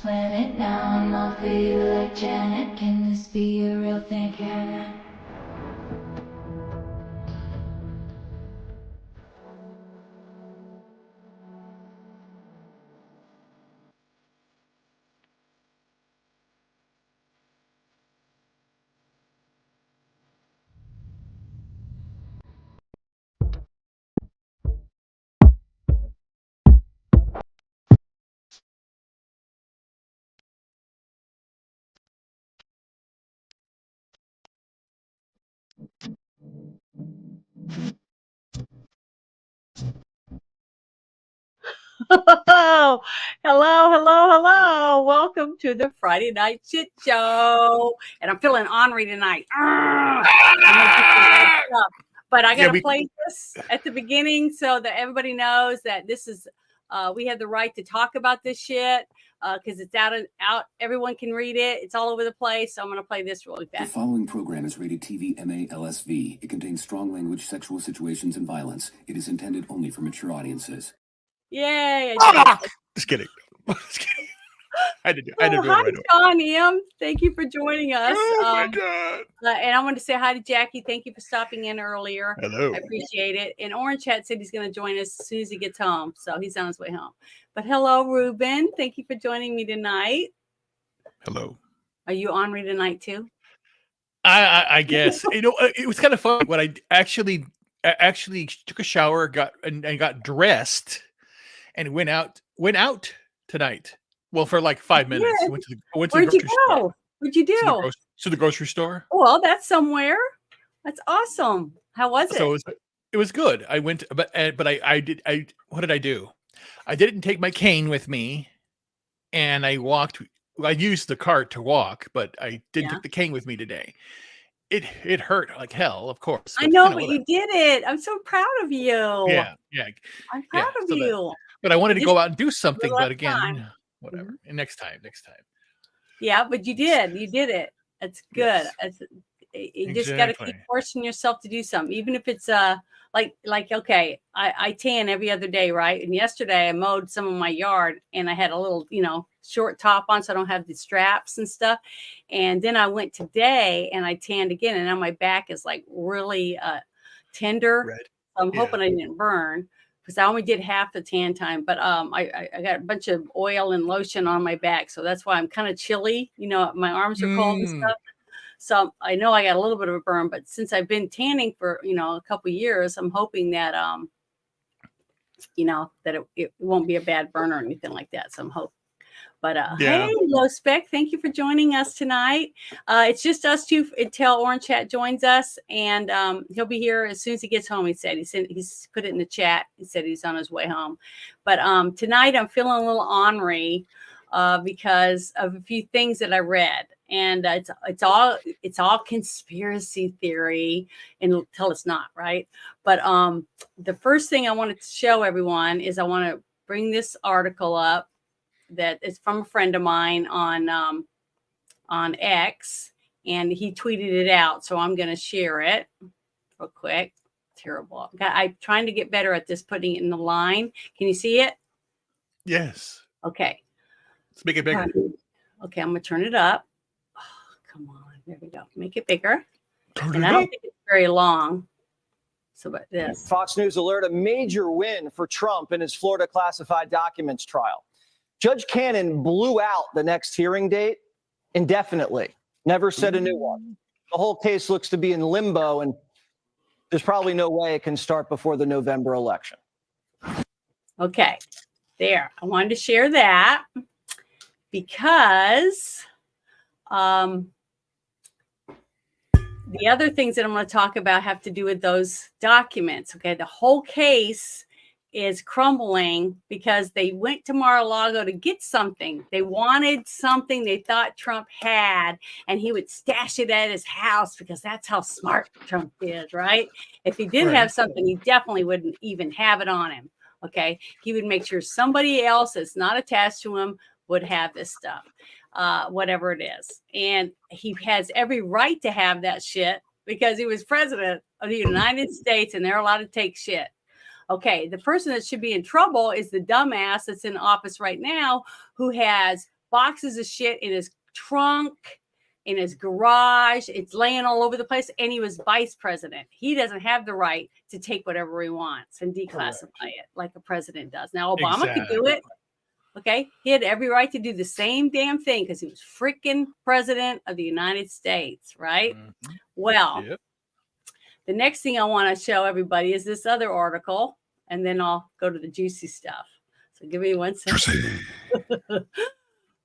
Plan it now, I'm all for you like Janet. Can this be a real thing? Can it? Oh, hello. Welcome to the Friday Night Shit Show. And I'm feeling ornery tonight. I'm gonna get the rest up. But I gotta play this at the beginning so that everybody knows that this is we have the right to talk about this shit because it's out. Everyone can read it. It's all over the place. So I'm gonna play this really fast. The following program is rated TV MA-LSV. It contains strong language, sexual situations, and violence. It is intended only for mature audiences. Yay! Just kidding. I had to do it Hi, right away. John M. Thank you for joining us. Oh my God. And I want to say hi to Jackie. Thank you for stopping in earlier. Hello. I appreciate it. And Orange Hat said he's going to join us as soon as he gets home. So he's on his way home. But hello, Ruben. Thank you for joining me tonight. Hello. Are you ornery tonight too? I guess. It was kind of fun when I actually took a shower, got dressed, and went out tonight. Well, for like 5 minutes. I went to the Where'd you go? store. What'd you do? To the grocery store. Well, that's somewhere. That's awesome. How was it? So it was good. I went, but what did I do? I didn't take my cane with me, and I walked. I used the cart to walk, but I didn't take the cane with me today. It hurt like hell, of course. I know, but you did it. I'm so proud of you. Yeah. I'm proud of you. But I wanted to go out and do something. But again, time. Whatever. Mm-hmm. And next time. Yeah, but you did. You did it. That's good. Yes. You just got to keep forcing yourself to do something, even if it's like okay, I tan every other day, right? And yesterday I mowed some of my yard, and I had a little short top on, so I don't have the straps and stuff. And then I went today and I tanned again, and now my back is like really tender. Red. So I'm hoping I didn't burn, because I only did half the tan time, but I got a bunch of oil and lotion on my back, so that's why I'm kind of chilly. My arms are cold and stuff. So I know I got a little bit of a burn, but since I've been tanning for a couple of years, I'm hoping that that it won't be a bad burn or anything like that. So I'm hoping. But hey, Low Spec, thank you for joining us tonight. It's just us two until Orange Hat joins us, and he'll be here as soon as he gets home. He said he's put it in the chat. He said he's on his way home. But tonight I'm feeling a little ornery because of a few things that I read, and it's all conspiracy theory until it's not, right? But the first thing I wanted to show everyone is I want to bring this article up that is from a friend of mine on X, and he tweeted it out. So I'm going to share it real quick. Terrible. I'm trying to get better at this, putting it in the line. Can you see it? Yes. Okay. Let's make it bigger. Okay, I'm going to turn it up. Oh, come on. There we go. Make it bigger. Turn it I up. don't think it's very long. So about this. Fox News alert, a major win for Trump in his Florida classified documents trial. Judge Cannon blew out the next hearing date indefinitely, never set a new one. The whole case looks to be in limbo, and there's probably no way it can start before the November election. Okay, there. I wanted to share that because the other things that I'm going to talk about have to do with those documents. Okay, the whole case is crumbling because they went to Mar-a-Lago to get something. They wanted something they thought Trump had, and he would stash it at his house because that's how smart Trump is, right? If he did have something, he definitely wouldn't even have it on him. Okay, he would make sure somebody else that's not attached to him would have this stuff, whatever it is. And he has every right to have that shit because he was president of the United States, and they're allowed to take shit. Okay, the person that should be in trouble is the dumbass that's in office right now who has boxes of shit in his trunk, in his garage. It's laying all over the place. And he was vice president. He doesn't have the right to take whatever he wants and declassify it like a president does. Now, Obama could do it. Okay. He had every right to do the same damn thing because he was freaking president of the United States. Right. Mm-hmm. Well, the next thing I want to show everybody is this other article, and then I'll go to the juicy stuff. So give me 1 second.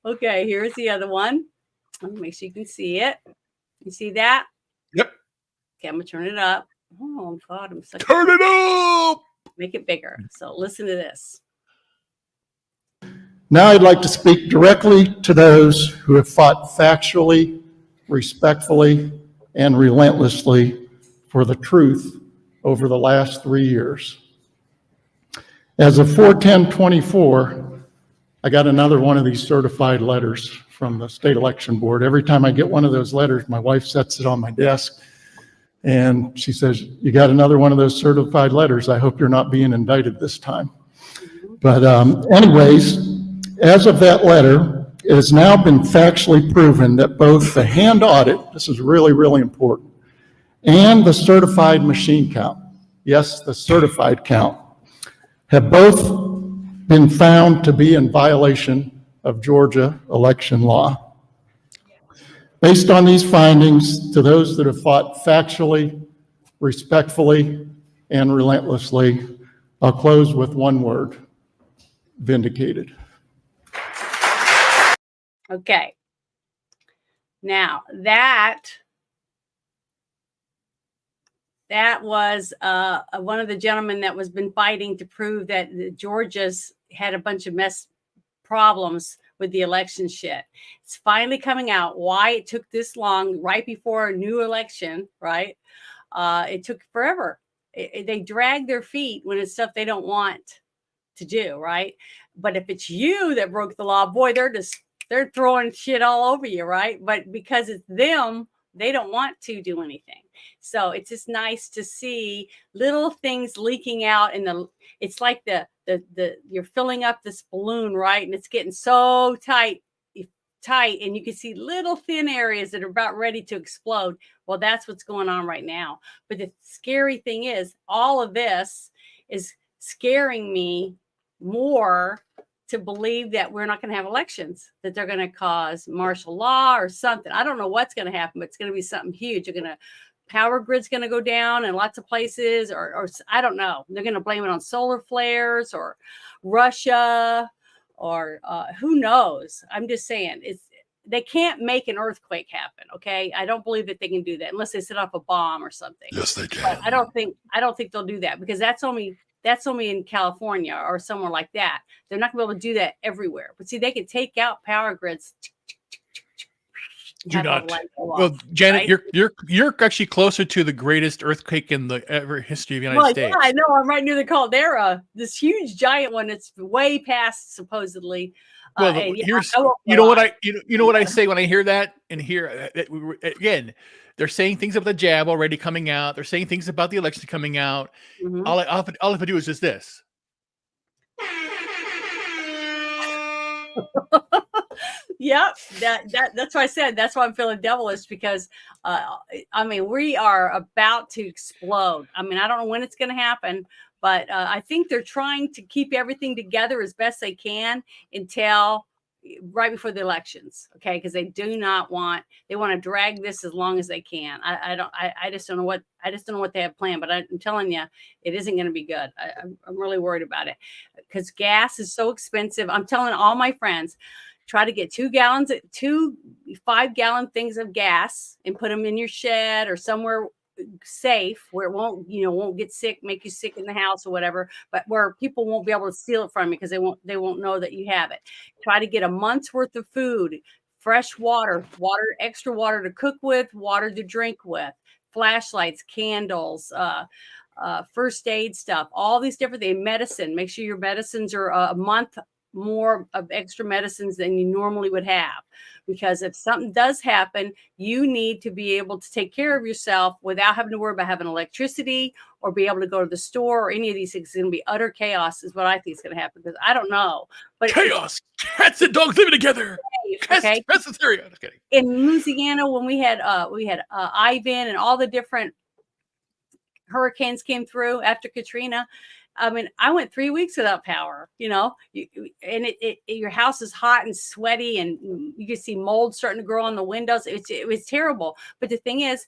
Okay. Here's the other one. Let me make sure you can see it. You see that? Yep. Okay, I'm gonna turn it up. Oh God, I'm such. Turn it up. Make it bigger. So listen to this. Now I'd like to speak directly to those who have fought factually, respectfully, and relentlessly for the truth over the last 3 years. As of 4/10/24, I got another one of these certified letters from the state election board. Every time I get one of those letters, my wife sets it on my desk and she says, "You got another one of those certified letters. I hope you're not being indicted this time." But anyways, as of that letter, it has now been factually proven that both the hand audit, this is really, really important, and the certified machine count, yes, the certified count, have both been found to be in violation of Georgia election law. Based on these findings, to those that have fought factually, respectfully, and relentlessly, I'll close with one word: vindicated. Okay. Now that was one of the gentlemen that was been fighting to prove that Georgia's had a bunch of problems with the election shit. It's finally coming out why it took this long right before a new election, right? It took forever. They drag their feet when it's stuff they don't want to do, right? But if it's you that broke the law, boy, they're throwing shit all over you, right? But because it's them, they don't want to do anything. So it's just nice to see little things leaking out it's like you're filling up this balloon, right? And it's getting so tight, and you can see little thin areas that are about ready to explode. Well, that's what's going on right now. But the scary thing is all of this is scaring me more to believe that we're not going to have elections, that they're going to cause martial law or something. I don't know what's going to happen, but it's going to be something huge. Power grid's going to go down in lots of places, or I don't know. They're going to blame it on solar flares or Russia or who knows. I'm just saying they can't make an earthquake happen. Okay. I don't believe that they can do that unless they set off a bomb or something. Yes, they can. But I don't think they'll do that because that's only in California or somewhere like that. They're not going to be able to do that everywhere. But see, they can take out power grids. Do not. Well, Janet, right? you're actually closer to the greatest earthquake in the ever history of the United States. Yeah, I know. I'm right near the caldera. This huge giant one that's way past supposedly. Well, you know what I say when I hear that and hear again. They're saying things about the jab already coming out. They're saying things about the election coming out. Mm-hmm. All I have to do is just this. Yep, that's why I said that's why I'm feeling devilish because we are about to explode. I mean, I don't know when it's going to happen, but I think they're trying to keep everything together as best they can until right before the elections. Okay, because they want to drag this as long as they can. I just don't know what they have planned, but I'm telling you, it isn't going to be good. I'm really worried about it because gas is so expensive. I'm telling all my friends, try to get 2 5-gallon things of gas and put them in your shed or somewhere safe where it won't get sick, make you sick in the house or whatever, but where people won't be able to steal it from you because they won't know that you have it. Try to get a month's worth of food, fresh water, extra water to cook with, water to drink with, flashlights, candles, first aid stuff, all these different things, medicine. Make sure your medicines are a month more of extra medicines than you normally would have, because if something does happen, you need to be able to take care of yourself without having to worry about having electricity or be able to go to the store or any of these things. It's going to be utter chaos is what I think is going to happen, because I don't know, but Chaos. Cats and dogs living together. okay. Pest hysteria. Just kidding. In Louisiana, when we had Ivan and all the different hurricanes came through after Katrina, I mean, I went 3 weeks without power, you know, and your house is hot and sweaty, and you can see mold starting to grow on the windows. It was terrible. But the thing is,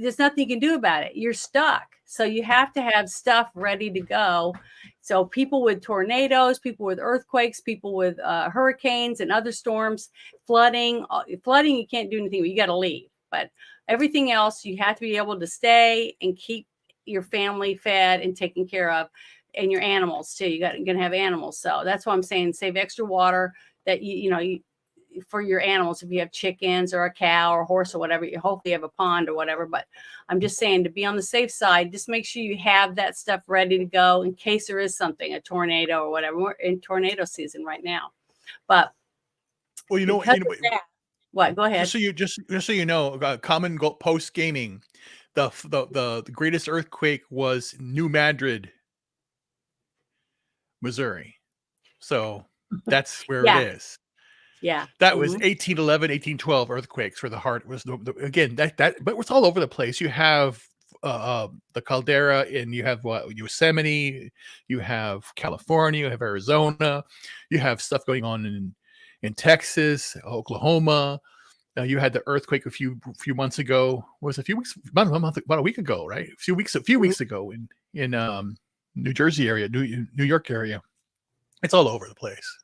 there's nothing you can do about it. You're stuck. So you have to have stuff ready to go. So people with tornadoes, people with earthquakes, people with hurricanes and other storms, flooding, you can't do anything. You got to leave. But everything else, you have to be able to stay and keep your family fed and taken care of, and your animals too. You're going to have animals. So that's why I'm saying save extra water that you for your animals. If you have chickens or a cow or a horse or whatever, you hopefully have a pond or whatever. But I'm just saying, to be on the safe side, just make sure you have that stuff ready to go in case there is something, a tornado or whatever. We're in tornado season right now. But well, what? Go ahead. Just so you know, Common Post Gaming, the greatest earthquake was New Madrid, Missouri. So that's where it is. Yeah. That was 1811, 1812 earthquakes were the heart. Was again that but it's all over the place. You have the caldera, and you have Yosemite, you have California, you have Arizona, you have stuff going on in Texas, Oklahoma. You had the earthquake a few months ago. Was a few weeks, about a week ago, right? A few weeks ago in New Jersey area, New York area. It's all over the place.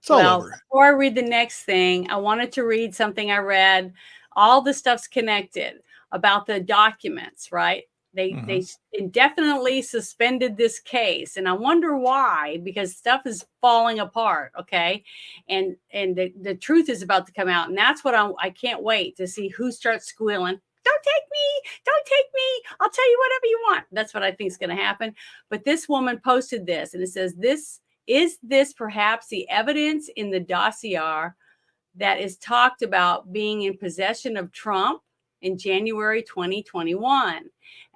It's all over. Before I read the next thing, I wanted to read something I read. All the stuff's connected about the documents, right? They indefinitely suspended this case, and I wonder why, because stuff is falling apart. Okay. And the truth is about to come out. And that's what I can't wait to see who starts squealing. Don't take me. I'll tell you whatever you want. That's what I think is going to happen. But this woman posted this, and it says, is this perhaps the evidence in the dossier that is talked about being in possession of Trump in January 2021,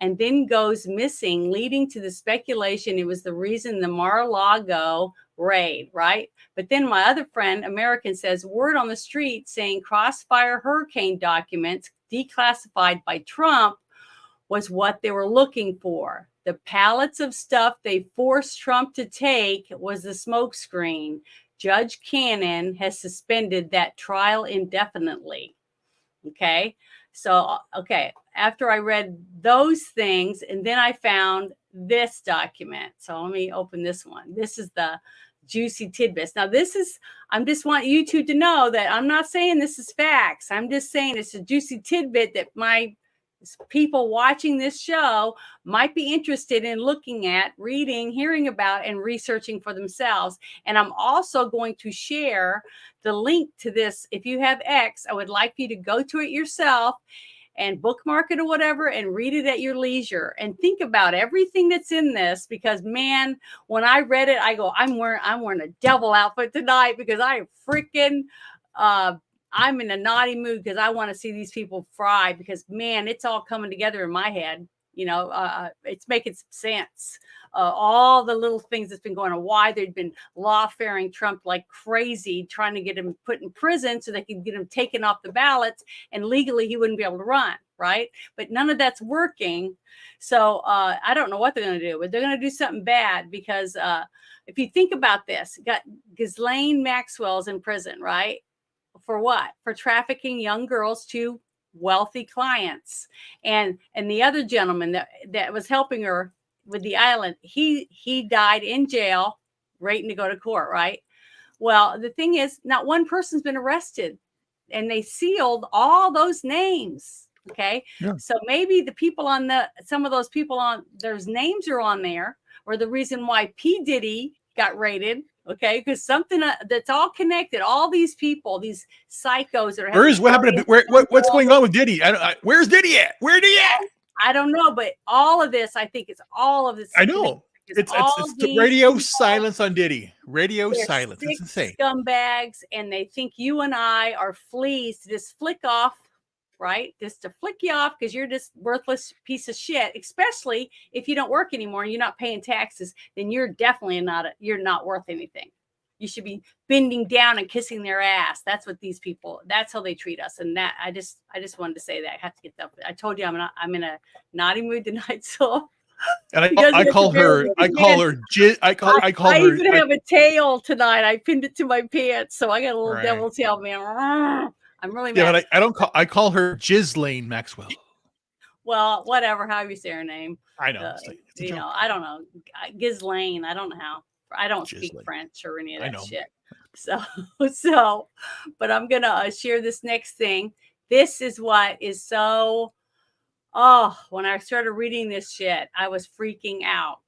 and then goes missing, leading to the speculation it was the reason the Mar-a-Lago raid, right? But then my other friend, American, says word on the street saying Crossfire hurricane documents declassified by Trump was what they were looking for. The pallets of stuff they forced Trump to take was the smokescreen. Judge Cannon has suspended that trial indefinitely. Okay. So, after I read those things, and then I found this document. So let me open this one. This is the juicy tidbits. Now, I just want you two to know that I'm not saying this is facts. I'm just saying it's a juicy tidbit that my people watching this show might be interested in looking at, reading, hearing about, and researching for themselves. And I'm also going to share the link to this. If you have X, I would like you to go to it yourself and bookmark it or whatever and read it at your leisure and think about everything that's in this, because man, when I read it, I go, I'm wearing a devil outfit tonight, because I freaking I'm in a naughty mood, because I want to see these people fry, because man, it's all coming together in my head. It's making some sense. All the little things that's been going on, why they'd been lawfaring Trump like crazy, trying to get him put in prison so they could get him taken off the ballots, and legally he wouldn't be able to run, right? But none of that's working. So I don't know what they're going to do, but they're going to do something bad, because if you think about this, got Ghislaine Maxwell's in prison, right? For what? For trafficking young girls to wealthy clients. And the other gentleman that was helping her with the island, he died in jail waiting to go to court, right? Well, the thing is, not one person's been arrested, and they sealed all those names. Okay. Yeah. So maybe the people some of those people there's names are on there, or the reason why P. Diddy got raided. Okay, because something that's all connected. All these people, these psychos that are. What happened? What's going on with Diddy? Where's Diddy at? Where Diddy at? I don't know, but all of this, I think it's all of this. I know. It's the radio silence on Diddy. Radio they're silence. It's sick insane. scumbags, and they think you and I are fleas to just flick off, right? Just to flick you off because you're just worthless piece of shit. Especially if you don't work anymore and you're not paying taxes, then you're definitely you're not worth anything. You should be bending down and kissing their ass. That's what these people. That's how they treat us. And that I just wanted to say that. I have to get that. I told you I'm in a naughty mood tonight, so. And I call her Jiz. I even have a tail tonight. I pinned it to my pants, so I got a little devil tail, man. I'm really mad. Yeah, but I call her Ghislaine Maxwell. Well, whatever, how you say her name. I know. It's I don't know. Ghislaine. I don't know how. I don't speak French or any of that shit. So, but I'm gonna share this next thing. This is what is so. Oh, when I started reading this shit, I was freaking out.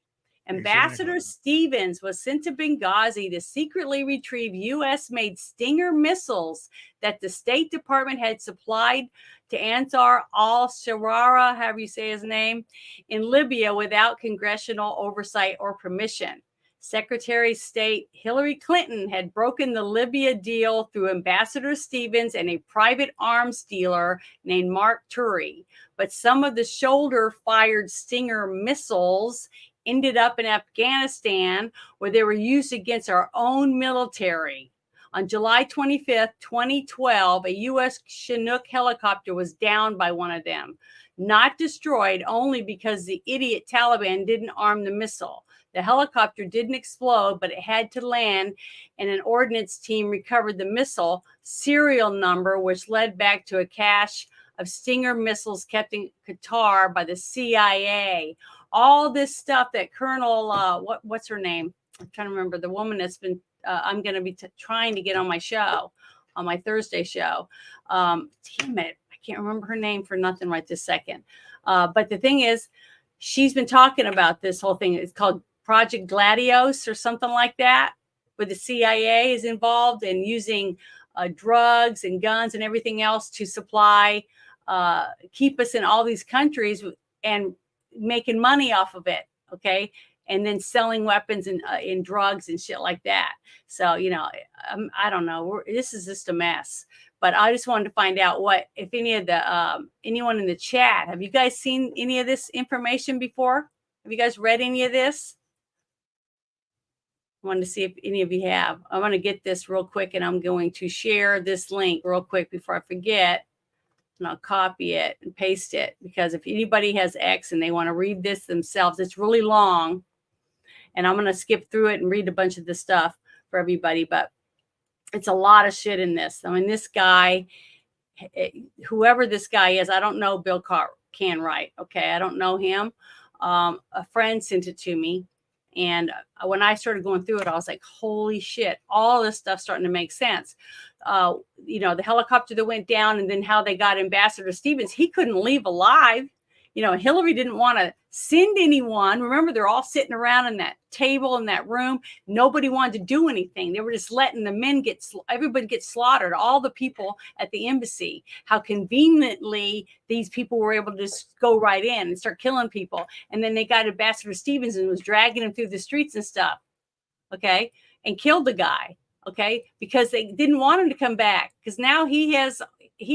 Ambassador Stevens was sent to Benghazi to secretly retrieve U.S.-made Stinger missiles that the State Department had supplied to Ansar al-Sharara, however you say his name, in Libya without congressional oversight or permission. Secretary of State Hillary Clinton had broken the Libya deal through Ambassador Stevens and a private arms dealer named Mark Turi. But some of the shoulder-fired Stinger missiles ended up in Afghanistan, where they were used against our own military. On July 25th, 2012, a U.S. Chinook helicopter was downed by one of them. Not destroyed, only because the idiot Taliban didn't arm the missile. The helicopter didn't explode, but it had to land, and an ordnance team recovered the missile serial number, which led back to a cache of Stinger missiles kept in Qatar by the CIA. All this stuff that Colonel, what's her name? I'm trying to remember the woman that's been, I'm going to be trying to get on my show, on my Thursday show. Damn it. I can't remember her name for nothing right this second. But the thing is, she's been talking about this whole thing. It's called Project Gladios or something like that, where the CIA is involved in using drugs and guns and everything else to supply, keep us in all these countries and making money off of it. Okay. And then selling weapons and in drugs and shit like that. So, I don't know. This is just a mess. But I just wanted to find out if any of the anyone in the chat, have you guys seen any of this information before? Have you guys read any of this? I wanted to see if any of you have. I want to get this real quick, and I'm going to share this link real quick before I forget. And I'll copy it and paste it, because if anybody has X and they want to read this themselves, it's really long. And I'm going to skip through it and read a bunch of the stuff for everybody. But it's a lot of shit in this. I mean, this guy, whoever this guy is, I don't know Bill Canwright. Okay, I don't know him. A friend sent it to me. And when I started going through it, I was like, holy shit, all this stuff starting to make sense. The helicopter that went down, and then how they got Ambassador Stevens, he couldn't leave alive. Hillary didn't want to send anyone. Remember, they're all sitting around in that table in that room. Nobody wanted to do anything. They were just letting the men everybody get slaughtered, all the people at the embassy. How conveniently these people were able to just go right in and start killing people. And then they got Ambassador Stevens and was dragging him through the streets and stuff. Okay. And killed the guy. Okay. Because they didn't want him to come back, because now he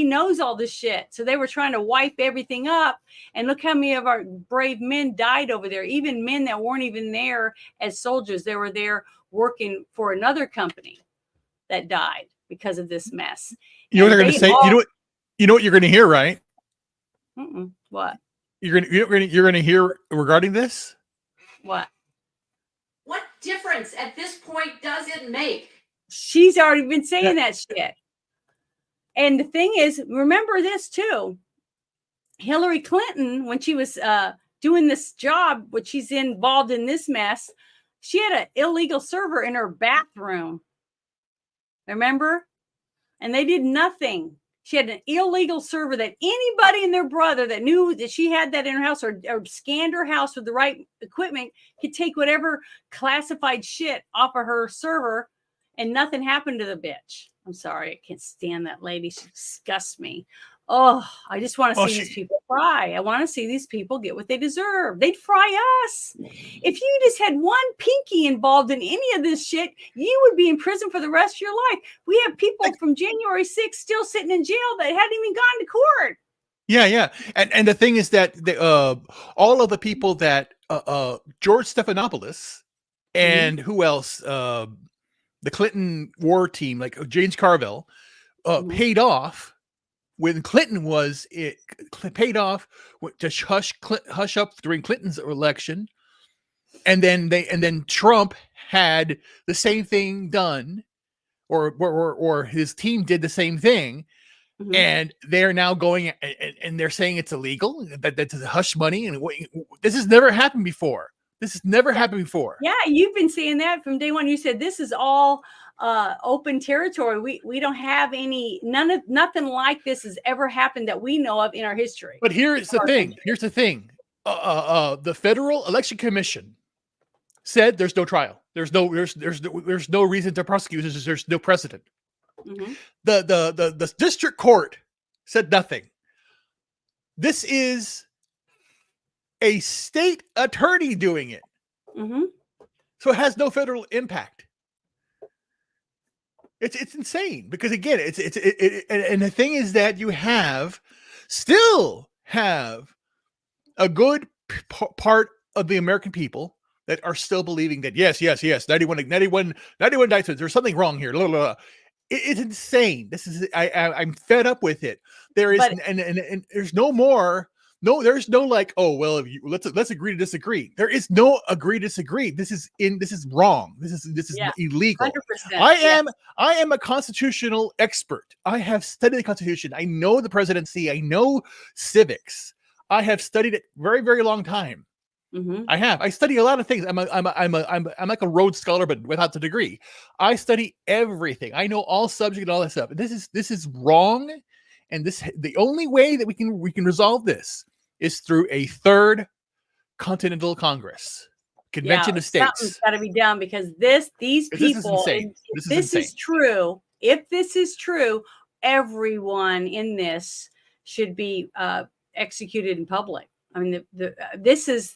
knows all this shit. So they were trying to wipe everything up. And look how many of our brave men died over there. Even men that weren't even there as soldiers. They were there working for another company that died because of this mess. You know what they're going to say? You know what you're going to hear, right? What? You're going to hear regarding this? What? What difference at this point does it make? She's already been saying that shit. And the thing is, remember this too. Hillary Clinton, when she was doing this job, when she's involved in this mess, she had an illegal server in her bathroom. Remember? And they did nothing. She had an illegal server that anybody and their brother that knew that she had that in her house, or scanned her house with the right equipment, could take whatever classified shit off of her server, and nothing happened to the bitch. I'm sorry, I can't stand that lady. She disgusts me. Oh, I just want to Well, see these people fry. I want to see these people get what they deserve. They'd fry us. If you just had one pinky involved in any of this shit, you would be in prison for the rest of your life. We have people from January 6th still sitting in jail that hadn't even gone to court. Yeah. And the thing is that all of the people that George Stephanopoulos and who else, the Clinton war team, like James Carville, paid off when Clinton was paid off to hush up during Clinton's election, and then Trump had the same thing done, or his team did the same thing. And they're now going and they're saying it's illegal, that's hush money, and this has never happened before. This has never happened before. Yeah, you've been saying that from day one. You said this is all open territory. We don't have nothing like this has ever happened that we know of in our history. But here's the thing. The Federal Election Commission said there's no trial. There's no reason to prosecute. There's no precedent. The district court said nothing. This is a state attorney doing it. So it has no federal impact. It's insane, because again, and the thing is that you still have a good part of the American people that are still believing that yes, 91 died. There's something wrong here. Blah, blah, blah. It's insane. I'm fed up with it. There is and there's no more. No, there's no like, oh well, let's agree to disagree. There is no agree to disagree. This is wrong. This is illegal. 100%, I am a constitutional expert. I have studied the Constitution. I know the presidency. I know civics. I have studied it very, very long time. I study a lot of things. I'm like a Rhodes Scholar, but without the degree. I study everything. I know all subject and all that stuff. This is wrong, and the only way that we can resolve this is through a third Continental Congress, Convention of States. Something's got to be done, because these people. If this is true, everyone in this should be executed in public. I mean, this is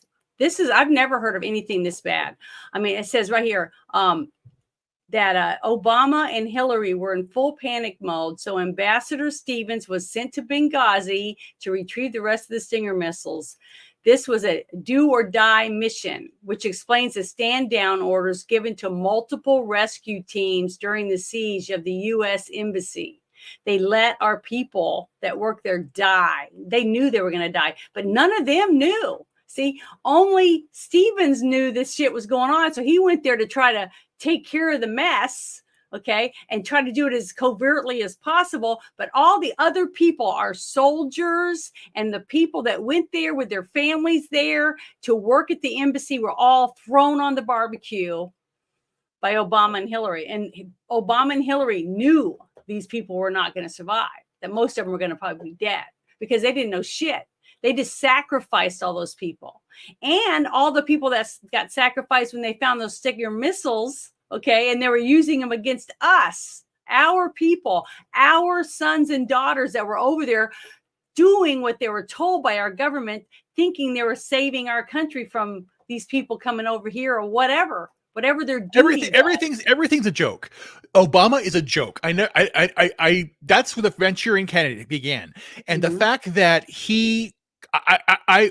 I've never heard of anything this bad. I mean, it says right here that Obama and Hillary were in full panic mode. So Ambassador Stevens was sent to Benghazi to retrieve the rest of the Stinger missiles. This was a do or die mission, which explains the stand down orders given to multiple rescue teams during the siege of the U.S. Embassy. They let our people that work there die. They knew they were going to die, but none of them knew. See, only Stevens knew this shit was going on. So he went there to try to take care of the mess, okay, and try to do it as covertly as possible. But all the other people, our soldiers and the people that went there with their families there to work at the embassy, were all thrown on the barbecue by Obama and Hillary. And Obama and Hillary knew these people were not going to survive, that most of them were going to probably be dead, because they didn't know shit. They just sacrificed all those people, and all the people that got sacrificed when they found those Stinger missiles, okay, and they were using them against us, our people, our sons and daughters that were over there doing what they were told by our government, thinking they were saving our country from these people coming over here or whatever they're doing. Everything's a joke. Obama is a joke. I know. I that's where the Manchurian candidate began, and the fact that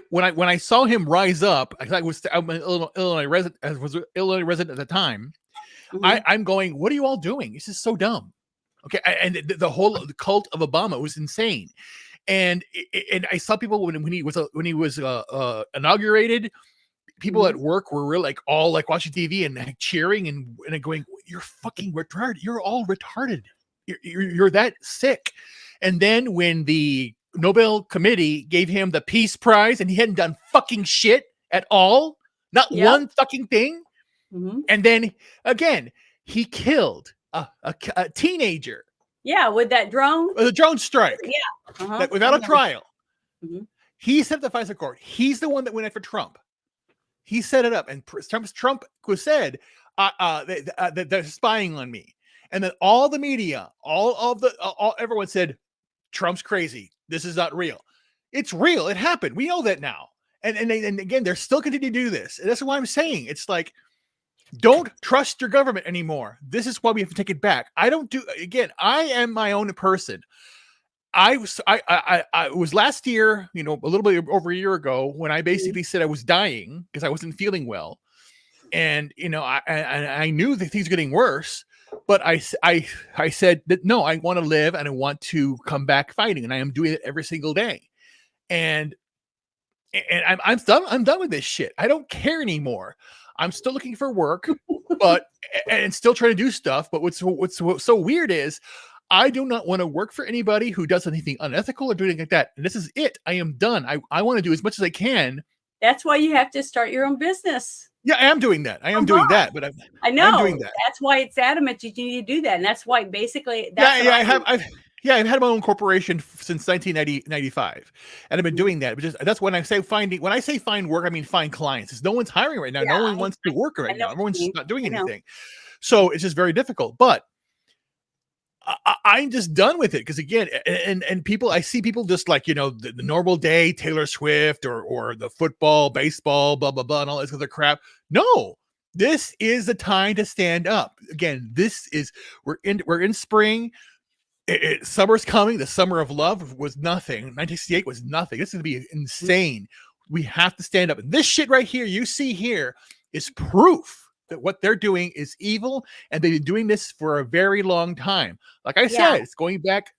when I saw him rise up, I'm an Illinois resident. I was an Illinois resident at the time. I'm going, what are you all doing? This is so dumb. Okay, and the whole cult of Obama was insane. And I saw people when he was inaugurated. People at work were really all watching TV and cheering and going, "You're fucking retarded. You're all retarded. You're that sick." And then when the Nobel Committee gave him the Peace Prize and he hadn't done fucking shit at all, not one fucking thing. And then again, he killed a teenager. Yeah, with that drone. With a drone strike. Yeah. Without a trial. He set the FISA court. He's the one that went after Trump. He set it up, and Trump said that they're spying on me, and then all the media, everyone said, Trump's crazy. This is not real. It's real. It happened. We know that now. And again, they're still continuing to do this. And that's what I'm saying. It's like, don't trust your government anymore. This is why we have to take it back. I am my own person. I was last year, a little bit over a year ago, when I basically said I was dying because I wasn't feeling well. And, I knew that things were getting worse, but I said that, no, I want to live and I want to come back fighting. And I am doing it every single day. And I'm done with this shit. I don't care anymore. I'm still looking for work, and still trying to do stuff. But what's so weird is I do not want to work for anybody who does anything unethical or doing anything like that. And this is it. I am done. I want to do as much as I can. That's why you have to start your own business. Yeah, I am doing that. I am doing that. But I know. I'm doing that. That's why it's adamant you need to do that. And that's why basically I've had my own corporation since 1995, and I've been doing that. But that's when I say find work, I mean find clients. No one's hiring right now. No one wants to work right now. Everyone's not doing anything. So it's just very difficult. But I'm just done with it because again, and people, I see people just like the normal day, Taylor Swift or the football, baseball, blah blah blah, and all this other crap. No, this is the time to stand up. Again, we're in spring. Summer's coming. The summer of love was nothing. 1968 was nothing. This is going to be insane. We have to stand up. And this shit right here, you see here, is proof that what they're doing is evil, and they've been doing this for a very long time. Like I said, it's going back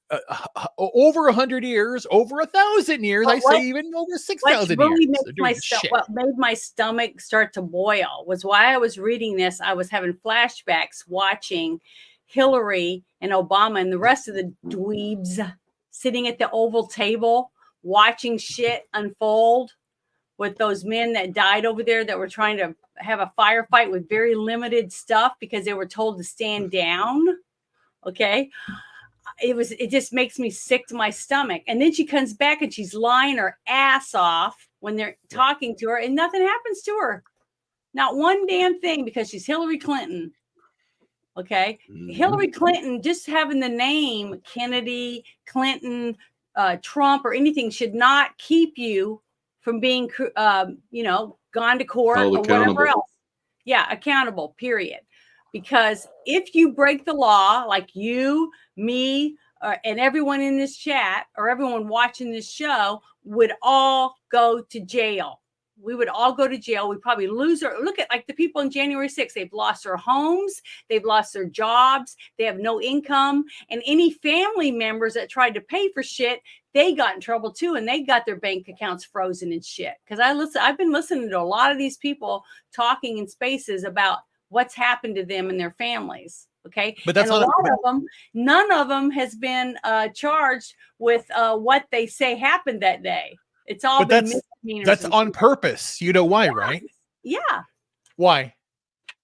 over 100 years, over 1,000 years. Say even over 6,000 years. What made my stomach start to boil was while I was reading this, I was having flashbacks watching Hillary and Obama and the rest of the dweebs sitting at the Oval table watching shit unfold with those men that died over there that were trying to have a firefight with very limited stuff because they were told to stand down. Okay. It just makes me sick to my stomach. And then she comes back and she's lying her ass off when they're talking to her and nothing happens to her. Not one damn thing because she's Hillary Clinton. Okay. Hillary Clinton, just having the name Kennedy, Clinton, Trump or anything should not keep you from being, gone to court or whatever else. Yeah, accountable, period. Because if you break the law, like you, me, and everyone in this chat or everyone watching this show would all go to jail. We would all go to jail. We'd probably lose our, look at like the people in January 6th, they've lost their homes, they've lost their jobs, they have no income. And any family members that tried to pay for shit, they got in trouble too. And they got their bank accounts frozen and shit. Because I've been listening to a lot of these people talking in spaces about what's happened to them and their families. Okay. But that's and a lot of them, none of them has been charged with what they say happened that day. It's all been misdemeanors. That's on purpose. You know why, right? Yeah. Why?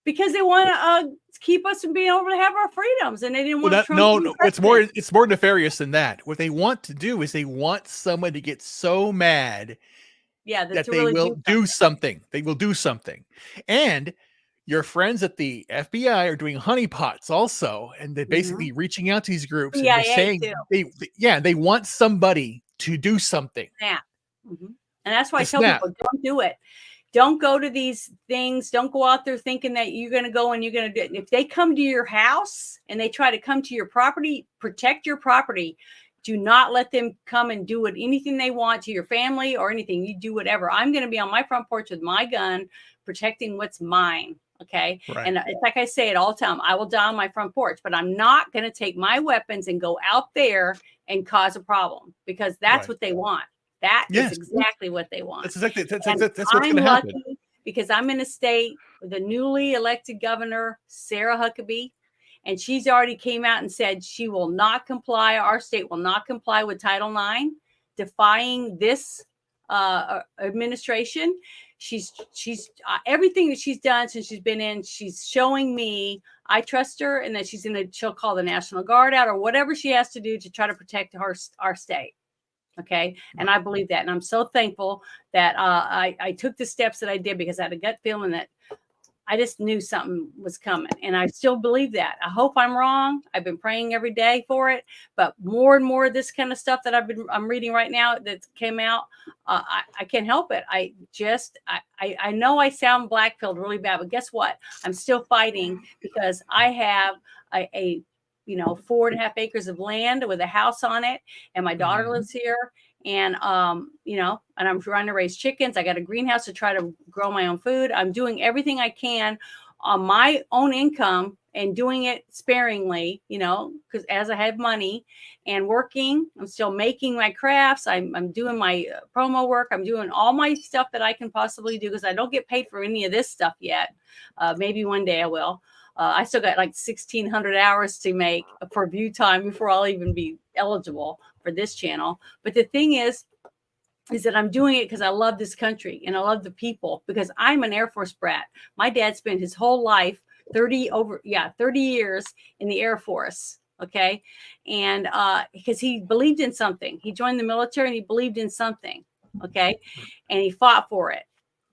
Because they want to keep us from being able to have our freedoms, and they didn't want Trump. No, it's more nefarious than that. What they want to do is they want someone to get so mad, that they will do something. They will do something, and your friends at the FBI are doing honeypots also, and they're basically reaching out to these groups. And they're saying they want somebody to do something. Yeah. And that's why I tell people, don't do it. Don't go to these things. Don't go out there thinking that you're going to go and you're going to do it. If they come to your house and they try to come to your property, protect your property. Do not let them come and do anything they want to your family or anything. You do whatever. I'm going to be on my front porch with my gun, protecting what's mine. Okay. Right. And it's like I say it all the time, I will die on my front porch, but I'm not going to take my weapons and go out there and cause a problem because that's what they want. That is exactly what they want. That's what's going to happen. Because I'm in a state with a newly elected governor, Sarah Huckabee, and she's already came out and said she will not comply. Our state will not comply with Title IX, defying this administration. She's everything that she's done since she's been in. She's showing me I trust her, and that she'll call the National Guard out or whatever she has to do to try to protect our state. Okay. And I believe that. And I'm so thankful that I took the steps that I did because I had a gut feeling that I just knew something was coming, and I still believe that. I hope I'm wrong. I've been praying every day for it, but more and more of this kind of stuff that I'm reading right now that came out, I can't help it. I know I sound black-pilled really bad, but guess what? I'm still fighting because I have a 4.5 acres of land with a house on it, and my daughter lives here. And, and I'm trying to raise chickens. I got a greenhouse to try to grow my own food. I'm doing everything I can on my own income and doing it sparingly, because as I have money and working, I'm still making my crafts. I'm doing my promo work. I'm doing all my stuff that I can possibly do because I don't get paid for any of this stuff yet. Maybe one day I will. I still got like 1,600 hours to make for view time before I'll even be eligible for this channel. But the thing is that I'm doing it because I love this country and I love the people, because I'm an Air Force brat. My dad spent his whole life, 30 years in the Air Force. Okay. And because he believed in something, he joined the military and he believed in something. Okay. And he fought for it.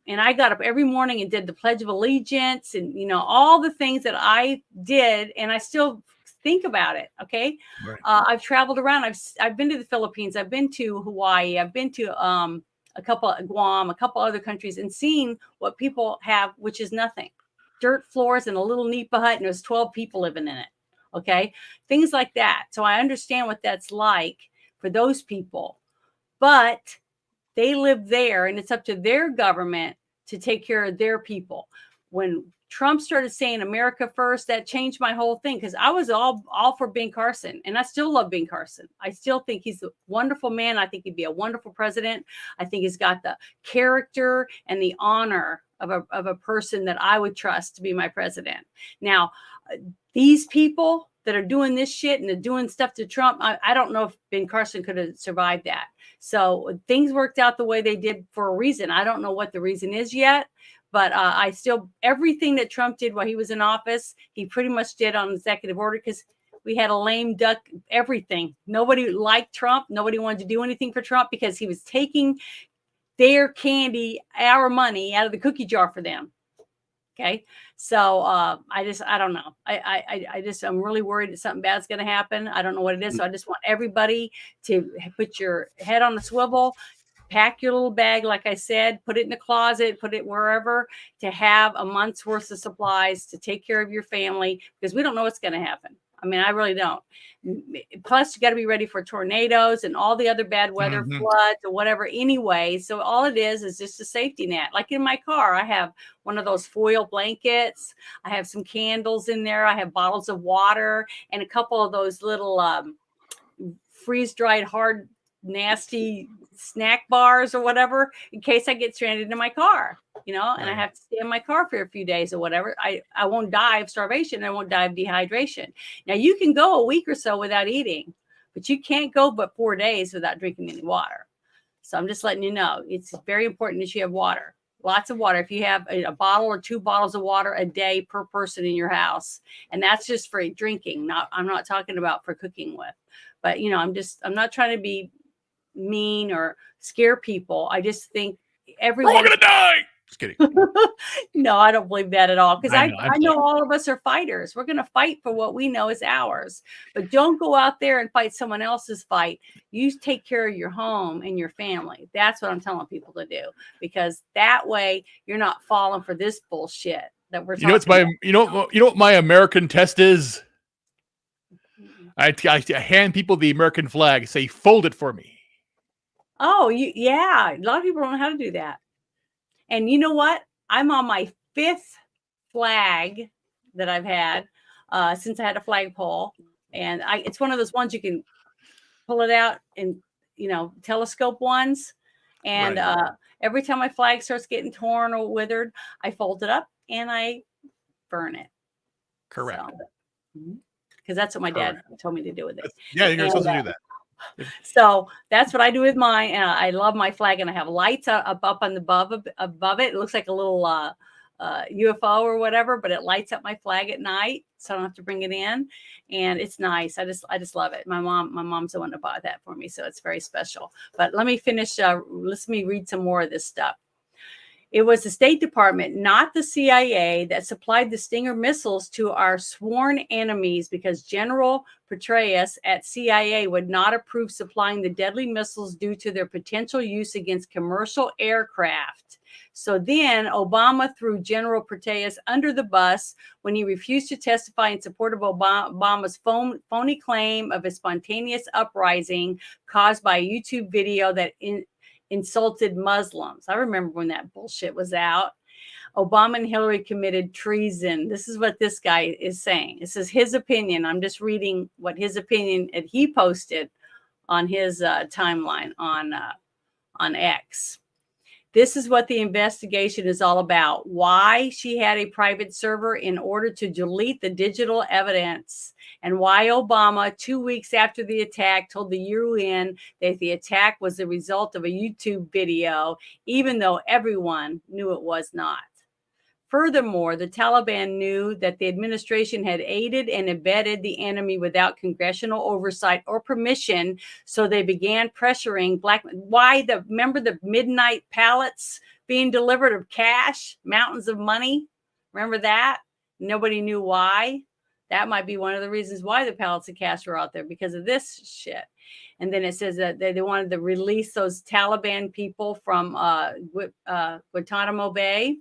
And I got up every morning and did the Pledge of Allegiance and, all the things that I did. And I still think about it. Okay. Right. I've traveled around. I've been to the Philippines. I've been to Hawaii. I've been to a couple of Guam, a couple other countries, and seen what people have, which is nothing. Dirt floors and a little nipa hut, and there's 12 people living in it. Okay. Things like that. So I understand what that's like for those people. But they live there, and it's up to their government to take care of their people. When Trump started saying America first, that changed my whole thing, because I was all for Ben Carson, and I still love Ben Carson. I still think he's a wonderful man. I think he'd be a wonderful president. I think he's got the character and the honor of a person that I would trust to be my president. Now, these people that are doing this shit and they're doing stuff to Trump, I don't know if Ben Carson could have survived that. So things worked out the way they did for a reason. I don't know what the reason is yet, but I still, everything that Trump did while he was in office, he pretty much did on executive order, because we had a lame duck, everything. Nobody liked Trump. Nobody wanted to do anything for Trump because he was taking their candy, our money out of the cookie jar for them. Okay. So I don't know. I'm really worried that something bad's going to happen. I don't know what it is. So I just want everybody to put your head on the swivel, pack your little bag. Like I said, put it in the closet, put it wherever, to have a month's worth of supplies to take care of your family, because we don't know what's going to happen. I mean, I really don't. Plus, you got to be ready for tornadoes and all the other bad weather, floods or whatever anyway. So all it is just a safety net. Like in my car, I have one of those foil blankets. I have some candles in there. I have bottles of water and a couple of those little freeze-dried, hard, nasty snack bars or whatever, in case I get stranded in my car, and I have to stay in my car for a few days or whatever. I won't die of starvation. I won't die of dehydration. Now, you can go a week or so without eating, but you can't go but 4 days without drinking any water. So I'm just letting you know, it's very important that you have water. Lots of water. If you have a bottle or 2 bottles of water a day per person in your house, and that's just for drinking. I'm not talking about for cooking with, but I'm not trying to be mean or scare people. I just think everyone's We're all gonna die. Just kidding. No, I don't believe that at all. Because I I'm know all of us are fighters. We're going to fight for what we know is ours. But don't go out there and fight someone else's fight. You take care of your home and your family. That's what I'm telling people to do. Because that way you're not falling for this bullshit that we're talking about. You know what my American test is? I hand people the American flag, say, fold it for me. Oh, yeah. A lot of people don't know how to do that. And you know what? I'm on my 5th flag that I've had since I had a flagpole. And it's one of those ones you can pull it out and, telescope ones. And every time my flag starts getting torn or withered, I fold it up and I burn it. Correct. Because that's what my dad told me to do with it. Yeah, you're supposed to do that. So that's what I do with mine. And I love my flag, and I have lights up on the above it. It looks like a little UFO or whatever, but it lights up my flag at night, so I don't have to bring it in. And it's nice. I just love it. My mom's the one that bought that for me, so it's very special. But let me finish. Let me read some more of this stuff. It was the State Department, not the CIA, that supplied the Stinger missiles to our sworn enemies because General Petraeus at CIA would not approve supplying the deadly missiles due to their potential use against commercial aircraft. So then Obama threw General Petraeus under the bus when he refused to testify in support of Obama's phony claim of a spontaneous uprising caused by a YouTube video that insulted Muslims. I remember when that bullshit was out. Obama and Hillary committed treason. This is what this guy is saying. This is his opinion. I'm just reading what his opinion that he posted on his timeline on X. This is what the investigation is all about. Why she had a private server in order to delete the digital evidence, and why Obama, 2 weeks after the attack, told the UN that the attack was the result of a YouTube video, even though everyone knew it was not. Furthermore, the Taliban knew that the administration had aided and abetted the enemy without congressional oversight or permission, so they began pressuring remember the midnight pallets being delivered of cash, mountains of money? Remember that? Nobody knew why. That might be one of the reasons why the pallets of cash were out there, because of this shit. And then it says that they wanted to release those Taliban people from Guantanamo Bay.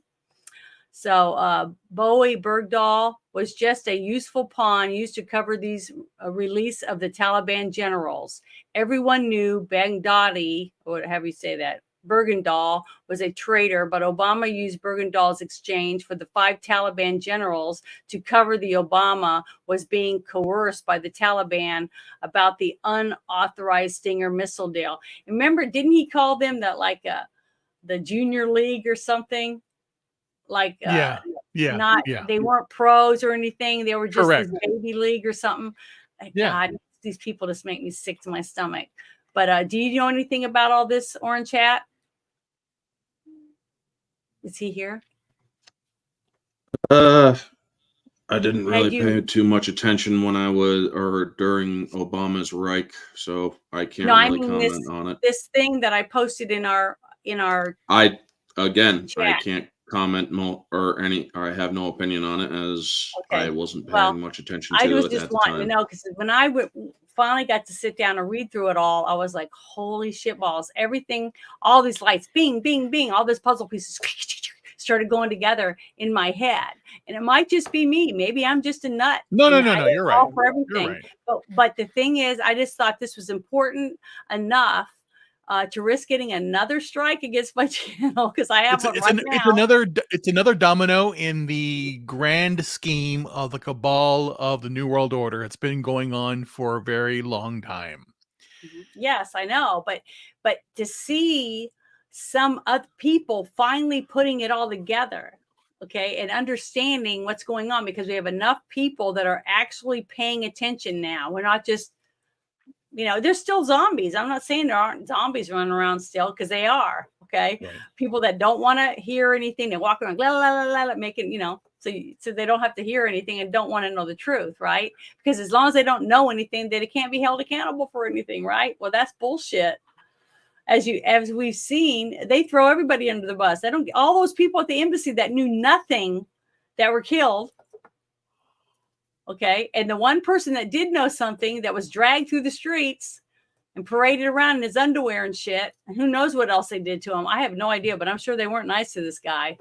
So Bowie Bergdahl was just a useful pawn used to cover these release of the Taliban generals. Everyone knew Baghdadi, or however you say that, Bergendahl was a traitor, but Obama used Bergendahl's exchange for the 5 Taliban generals to cover the Obama was being coerced by the Taliban about the unauthorized Stinger missile deal. Remember, didn't he call them the Junior League or something? They weren't pros or anything. They were just this baby league or something. God, these people just make me sick to my stomach. But do you know anything about all this, Orange Hat? Is he here? I didn't really pay too much attention when during Obama's Reich, so I can't comment on it. This thing that I posted in our I can't comment I have no opinion on it, as I wasn't paying much attention to it. I was just wanting to know, because when I finally got to sit down and read through it all, I was like, holy shit balls. Everything, all these lights, bing, bing, bing, all these puzzle pieces started going together in my head. And it might just be me. Maybe I'm just a nut. No, you're right. For everything. You're right. But the thing is, I just thought this was important enough to risk getting another strike against my channel, because I have one right now. It's another domino in the grand scheme of the cabal of the New World Order. It's been going on for a very long time. Yes, I know, but to see some other people finally putting it all together, okay, and understanding what's going on, because we have enough people that are actually paying attention now. We're not just, there's still zombies. I'm not saying there aren't zombies running around still, because they are. Okay. Right. People that don't want to hear anything, they walk around, la, la, la, la, making, so they don't have to hear anything and don't want to know the truth. Right. Because as long as they don't know anything, they can't be held accountable for anything. Right. Well, that's bullshit. As we've seen, they throw everybody under the bus. All those people at the embassy that knew nothing that were killed. Okay. And the one person that did know something that was dragged through the streets and paraded around in his underwear and shit. And who knows what else they did to him. I have no idea, but I'm sure they weren't nice to this guy,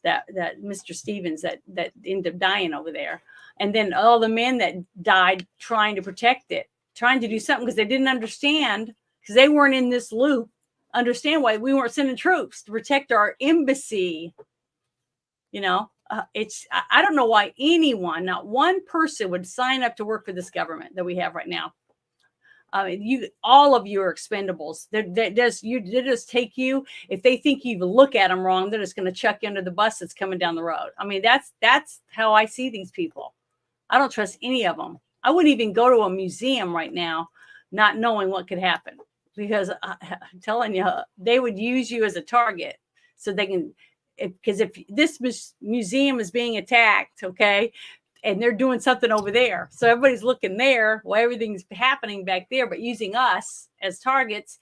that Mr. Stevens that ended up dying over there. And then all the men that died trying to protect it, trying to do something, because they didn't understand, because they weren't in this loop, understand why we weren't sending troops to protect our embassy. I don't know why anyone, not one person, would sign up to work for this government that we have right now. All of you are expendables. They just take you. If they think you look at them wrong, they're just going to chuck you under the bus that's coming down the road. I mean, that's how I see these people. I don't trust any of them. I wouldn't even go to a museum right now, not knowing what could happen, because I'm telling you, they would use you as a target, so they can. Because if this museum is being attacked, okay, and they're doing something over there, so everybody's looking there while everything's happening back there, but using us as targets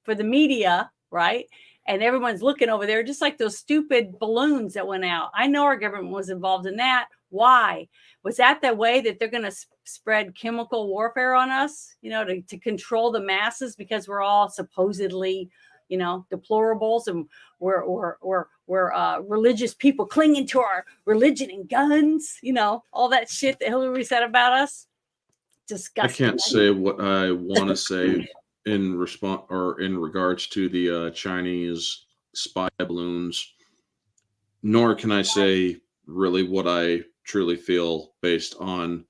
for the media, right? and everyone's looking over there, just like those stupid balloons that went out. I know our government was involved in that. Why? Was that the way that they're going to spread chemical warfare on us, to control the masses because we're all supposedly, deplorables, and we're religious people clinging to our religion and guns, all that shit that Hillary said about us? Disgusting. I can't say what I want to say in response or in regards to the Chinese spy balloons, nor can I say really what I truly feel based on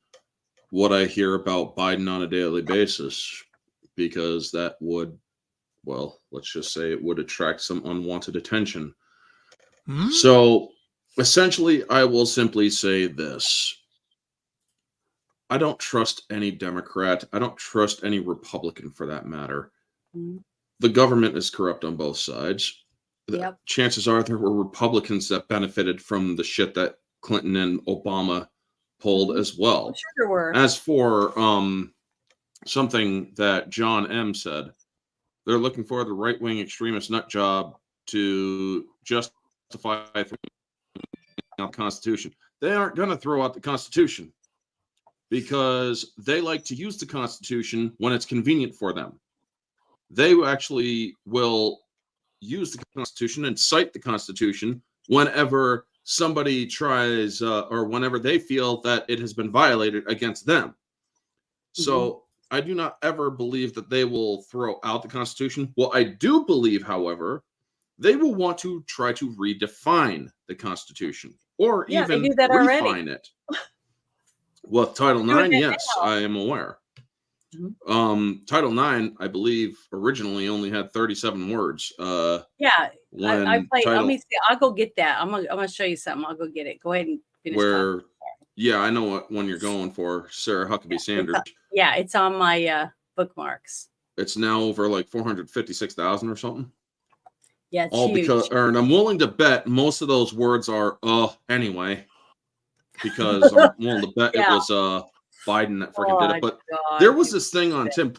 what I hear about Biden on a daily basis, because that would, well, let's just say it would attract some unwanted attention. So essentially, I will simply say this. I don't trust any Democrat. I don't trust any Republican for that matter. The government is corrupt on both sides. Yep. Chances are there were Republicans that benefited from the shit that Clinton and Obama pulled as well. I'm sure there were. As for something that John M. said, they're looking for the right-wing extremist nut job to justify the Constitution. They aren't going to throw out the Constitution because they like to use the Constitution when it's convenient for them. They actually will use the Constitution and cite the Constitution whenever somebody tries or whenever they feel that it has been violated against them. So I do not ever believe that they will throw out the Constitution. What I do believe, however, they will want to try to redefine the Constitution or even refine it. Well, Title IX, yes, I am aware. Title IX, I believe, originally only had 37 words. I played. Let me see. I'll go get that. I'm gonna show you something. I'll go get it. Go ahead and finish. Yeah, I know what one you're going for, Sarah Huckabee Sanders. It's on my bookmarks. It's now over like 456,000 or something. Yeah, it's huge. And I'm willing to bet most of those words are anyway, because I'm willing to bet it was Biden that freaking did it. But there was this thing on Tim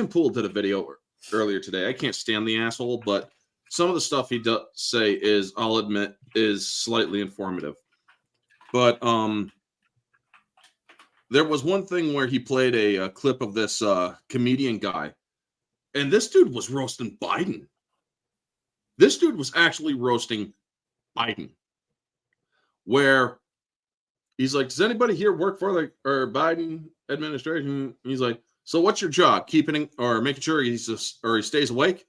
Pool did a video earlier today. I can't stand the asshole, but some of the stuff he does say is, I'll admit, is slightly informative. But there was one thing where he played a clip of this comedian guy, and this dude was roasting Biden. This dude was actually roasting Biden, where he's like, does anybody here work for the Biden administration? He's like, so what's your job? Keeping or making sure he stays awake?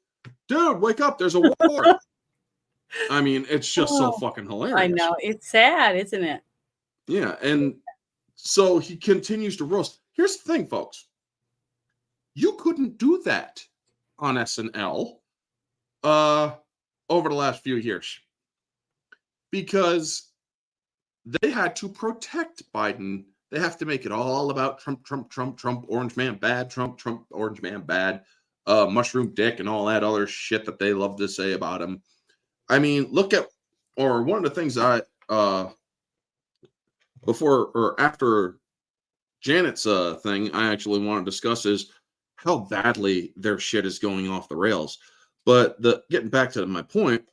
Dude, wake up. There's a war. I mean, it's just so fucking hilarious. I know. It's sad, isn't it? Yeah. And so he continues to roast. Here's the thing, folks. You couldn't do that on SNL over the last few years because they had to protect Biden. They have to make it all about Trump, Trump, Trump, Trump, orange man bad, Trump, Trump, orange man bad, mushroom dick, and all that other shit that they love to say about him. I mean, look at, or one of the things before or after Janet's thing, I actually want to discuss is how badly their shit is going off the rails. But getting back to my point,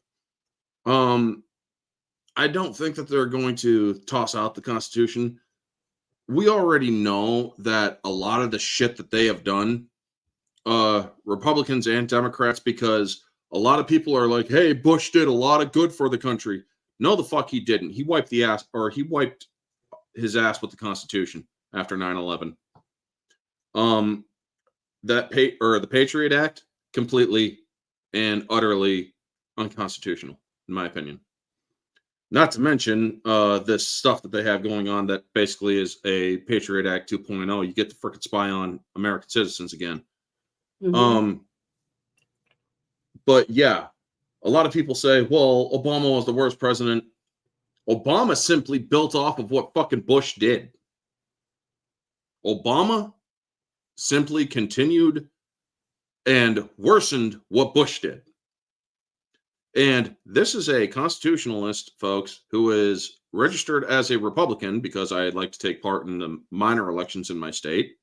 I don't think that they're going to toss out the Constitution. We already know that a lot of the shit that they have done, Republicans and Democrats, because a lot of people are like, hey, Bush did a lot of good for the country. No, the fuck he didn't. He wiped his ass with the Constitution after 9/11. The Patriot Act, completely and utterly unconstitutional, in my opinion. Not to mention this stuff that they have going on that basically is a Patriot Act 2.0. You get to frickin' spy on American citizens again. But yeah, a lot of people say, well, Obama was the worst president. Obama simply built off of what fucking Bush did. Obama simply continued and worsened what Bush did. And this is a constitutionalist, folks, who is registered as a Republican because I'd like to take part in the minor elections in my state,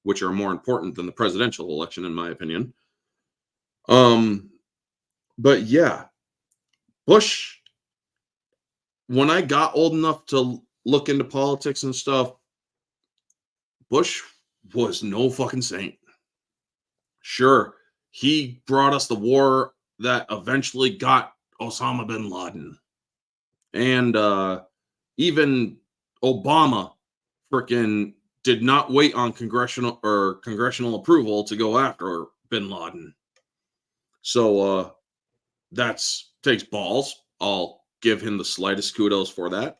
which are more important than the presidential election, in my opinion. But yeah, Bush, when I got old enough to look into politics and stuff, Bush was no fucking saint. Sure, he brought us the war that eventually got Osama bin Laden. And even Obama freaking did not wait on congressional approval to go after bin Laden. So that's takes balls. I'll give him the slightest kudos for that.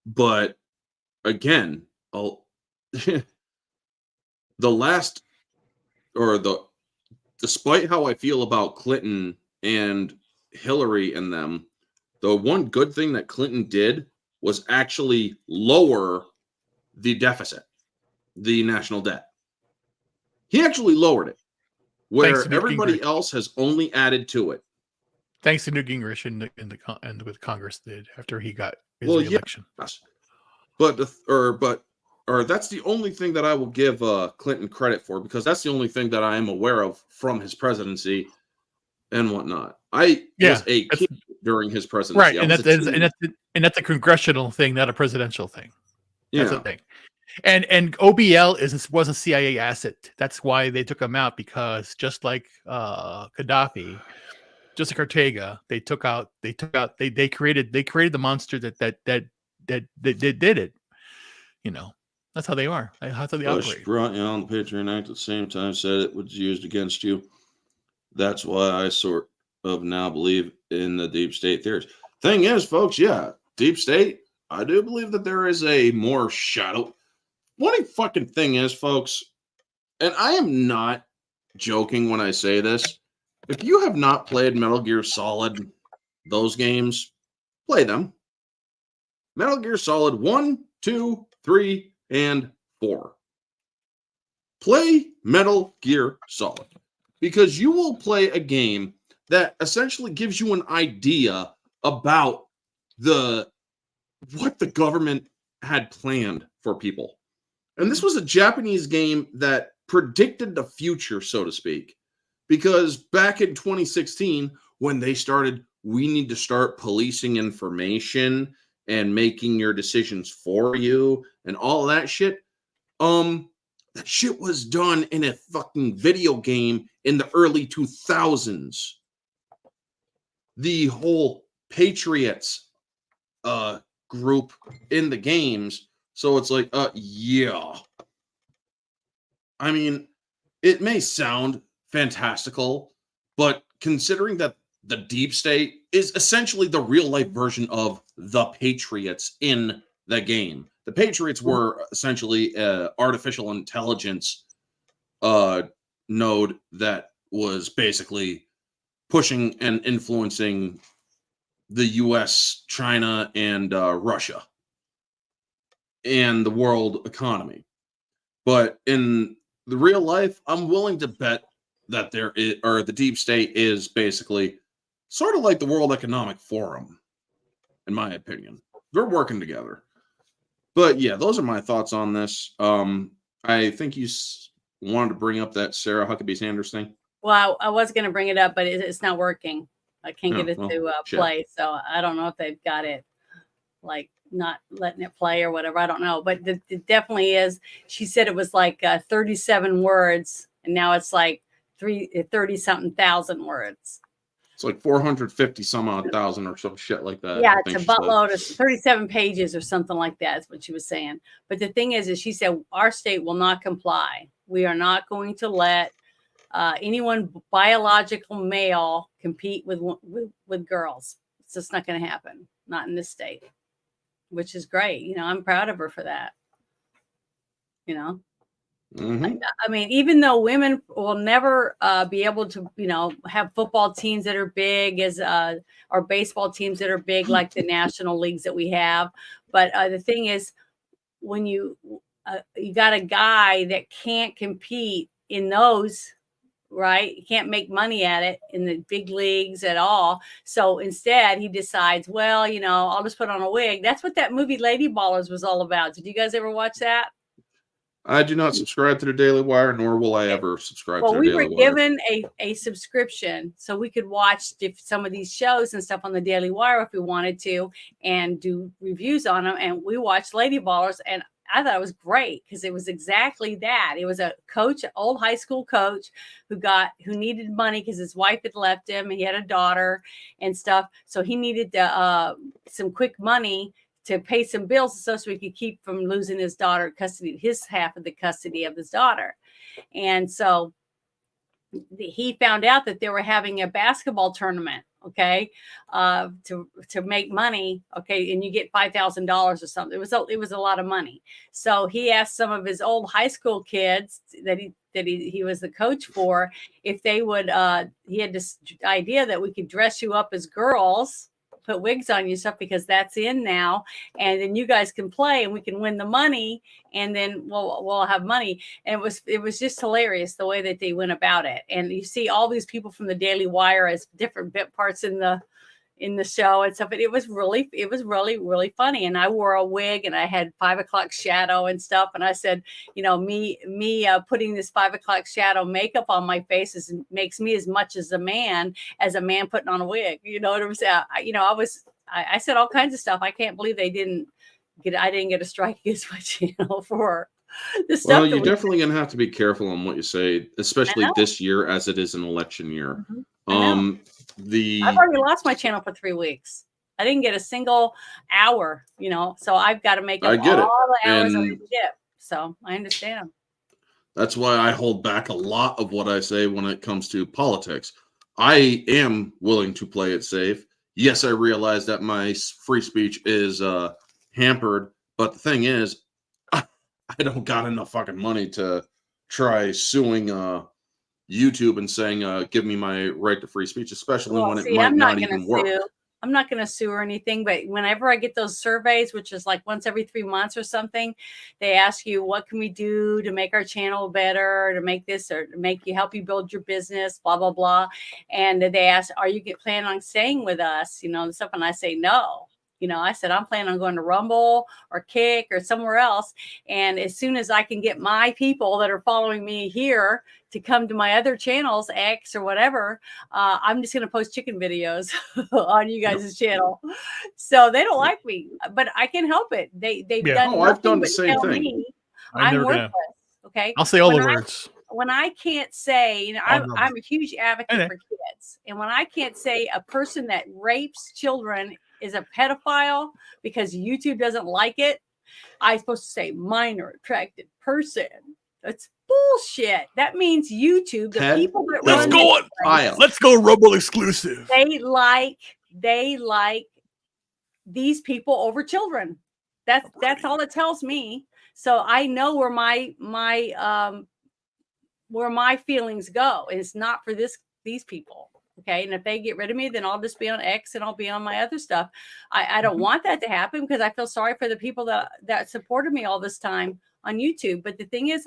But again, the last or the despite how I feel about Clinton and Hillary and them, the one good thing that Clinton did was actually lower the deficit, the national debt. He actually lowered it, where everybody else has only added to it. Thanks to Newt Gingrich and with Congress did after he got his reelection. Yes. But that's the only thing that I will give Clinton credit for, because that's the only thing that I am aware of from his presidency and whatnot. I was a kid during his presidency, right? And that's a congressional thing, not a presidential thing. That's the thing. And OBL was a CIA asset. That's why they took him out, because just like Gaddafi, just like Ortega, they created the monster that did it. You know, that's how they are. That's how they operate. Brought you on the Patriot Act at the same time, said it was used against you. That's why I sort of now believe in the deep state theories. Thing is, folks, deep state, I do believe that there is a more shadow. Funny fucking thing is, folks, and I am not joking when I say this, if you have not played Metal Gear Solid, those games, play them. Metal Gear Solid 1, 2, 3, and 4. Play Metal Gear Solid, because you will play a game that essentially gives you an idea about what the government had planned for people. And this was a Japanese game that predicted the future, so to speak, because back in 2016, when they started, we need to start policing information and making your decisions for you and all that shit. That shit was done in a fucking video game in the early 2000s. The whole Patriots group in the games. So it's like, yeah. I mean, it may sound fantastical, but considering that the deep state is essentially the real life version of the Patriots in the game. The Patriots were essentially an artificial intelligence node that was basically pushing and influencing the US, China, and Russia and the world economy. But in the real life, I'm willing to bet that the deep state is basically sort of like the World Economic Forum, in my opinion. They're working together. But yeah, those are my thoughts on this. I think you wanted to bring up that Sarah Huckabee Sanders thing. Well, I was going to bring it up, but it's not working. I can't get it to play. So I don't know if they've got it, like, not letting it play or whatever. I don't know. But it definitely is. She said it was like 37 words, and now it's like 30-something thousand words. It's like 450 some odd thousand or some shit like that. Yeah, it's a buttload of 37 pages or something like that is what she was saying. But the thing is she said our state will not comply. We are not going to let anyone biological male compete with girls. It's just not going to happen. Not in this state, which is great. You know, I'm proud of her for that. You know, I mean, even though women will never be able to, you know, have football teams that are big as or baseball teams that are big like the national leagues that we have. But the thing is, when you got a guy that can't compete in those, right? You can't make money at it in the big leagues at all. So instead, he decides, well, you know, I'll just put on a wig. That's what that movie Lady Ballers was all about. Did you guys ever watch that? I do not subscribe to the Daily Wire, nor will I ever subscribe to the Daily Wire. Well, we were given a subscription, so we could watch some of these shows and stuff on the Daily Wire if we wanted to, and do reviews on them. And we watched Lady Ballers, and I thought it was great because it was exactly that. It was a coach, old high school coach, who needed money because his wife had left him, and he had a daughter and stuff, so he needed some quick money to pay some bills so he could keep from losing his daughter custody, his half of the custody of his daughter. And so he found out that they were having a basketball tournament, okay, to make money, okay, and you get $5,000 or something. It was a lot of money. So he asked some of his old high school kids that he was the coach for, if they would, he had this idea that we could dress you up as girls, put wigs on you stuff, because that's in now, and then you guys can play and we can win the money, and then we'll have money. And it was just hilarious the way that they went about it. And you see all these people from the Daily Wire as different bit parts in the show and stuff. But it was really, really funny. And I wore a wig, and I had 5 o'clock shadow and stuff. And I said, me putting this 5 o'clock shadow makeup on my face makes me as much as a man putting on a wig. You know what I'm saying? I said all kinds of stuff. I can't believe I didn't get a strike against my channel for the stuff. Well, you're definitely going to have to be careful on what you say, especially this year, as it is an election year. Mm-hmm. I've already lost my channel for 3 weeks. I didn't get a single hour, so I've got to make up all the hours I didn't get. So I understand. That's why I hold back a lot of what I say when it comes to politics. I am willing to play it safe. Yes, I realize that my free speech is hampered, but the thing is, I don't got enough fucking money to try suing YouTube and saying, give me my right to free speech, especially when it might not even work. I'm not going to sue or anything, but whenever I get those surveys, which is like once every 3 months or something, they ask you, what can we do to make our channel better, to make this, or to help you build your business, blah, blah, blah. And they ask, are you planning on staying with us? And stuff. And I say, no. I said, I'm planning on going to Rumble or Kick or somewhere else. And as soon as I can get my people that are following me here to come to my other channels, X or whatever, I'm just going to post chicken videos on you guys' channel. So they don't like me, but I can help it. They've done nothing I've done the but same tell thing. me I'm worthless. Okay. I'll say all the words. When I can't say, I'm a huge advocate for kids. And when I can't say a person that rapes children is a pedophile because YouTube doesn't like it, I'm supposed to say minor attracted person. That's bullshit. That means YouTube, the people that let's go Rumble exclusive. They like these people over children. That's all it tells me. So I know where my feelings go. And it's not for these people. Okay. And if they get rid of me, then I'll just be on X and I'll be on my other stuff. I don't want that to happen because I feel sorry for the people that supported me all this time on YouTube. But the thing is,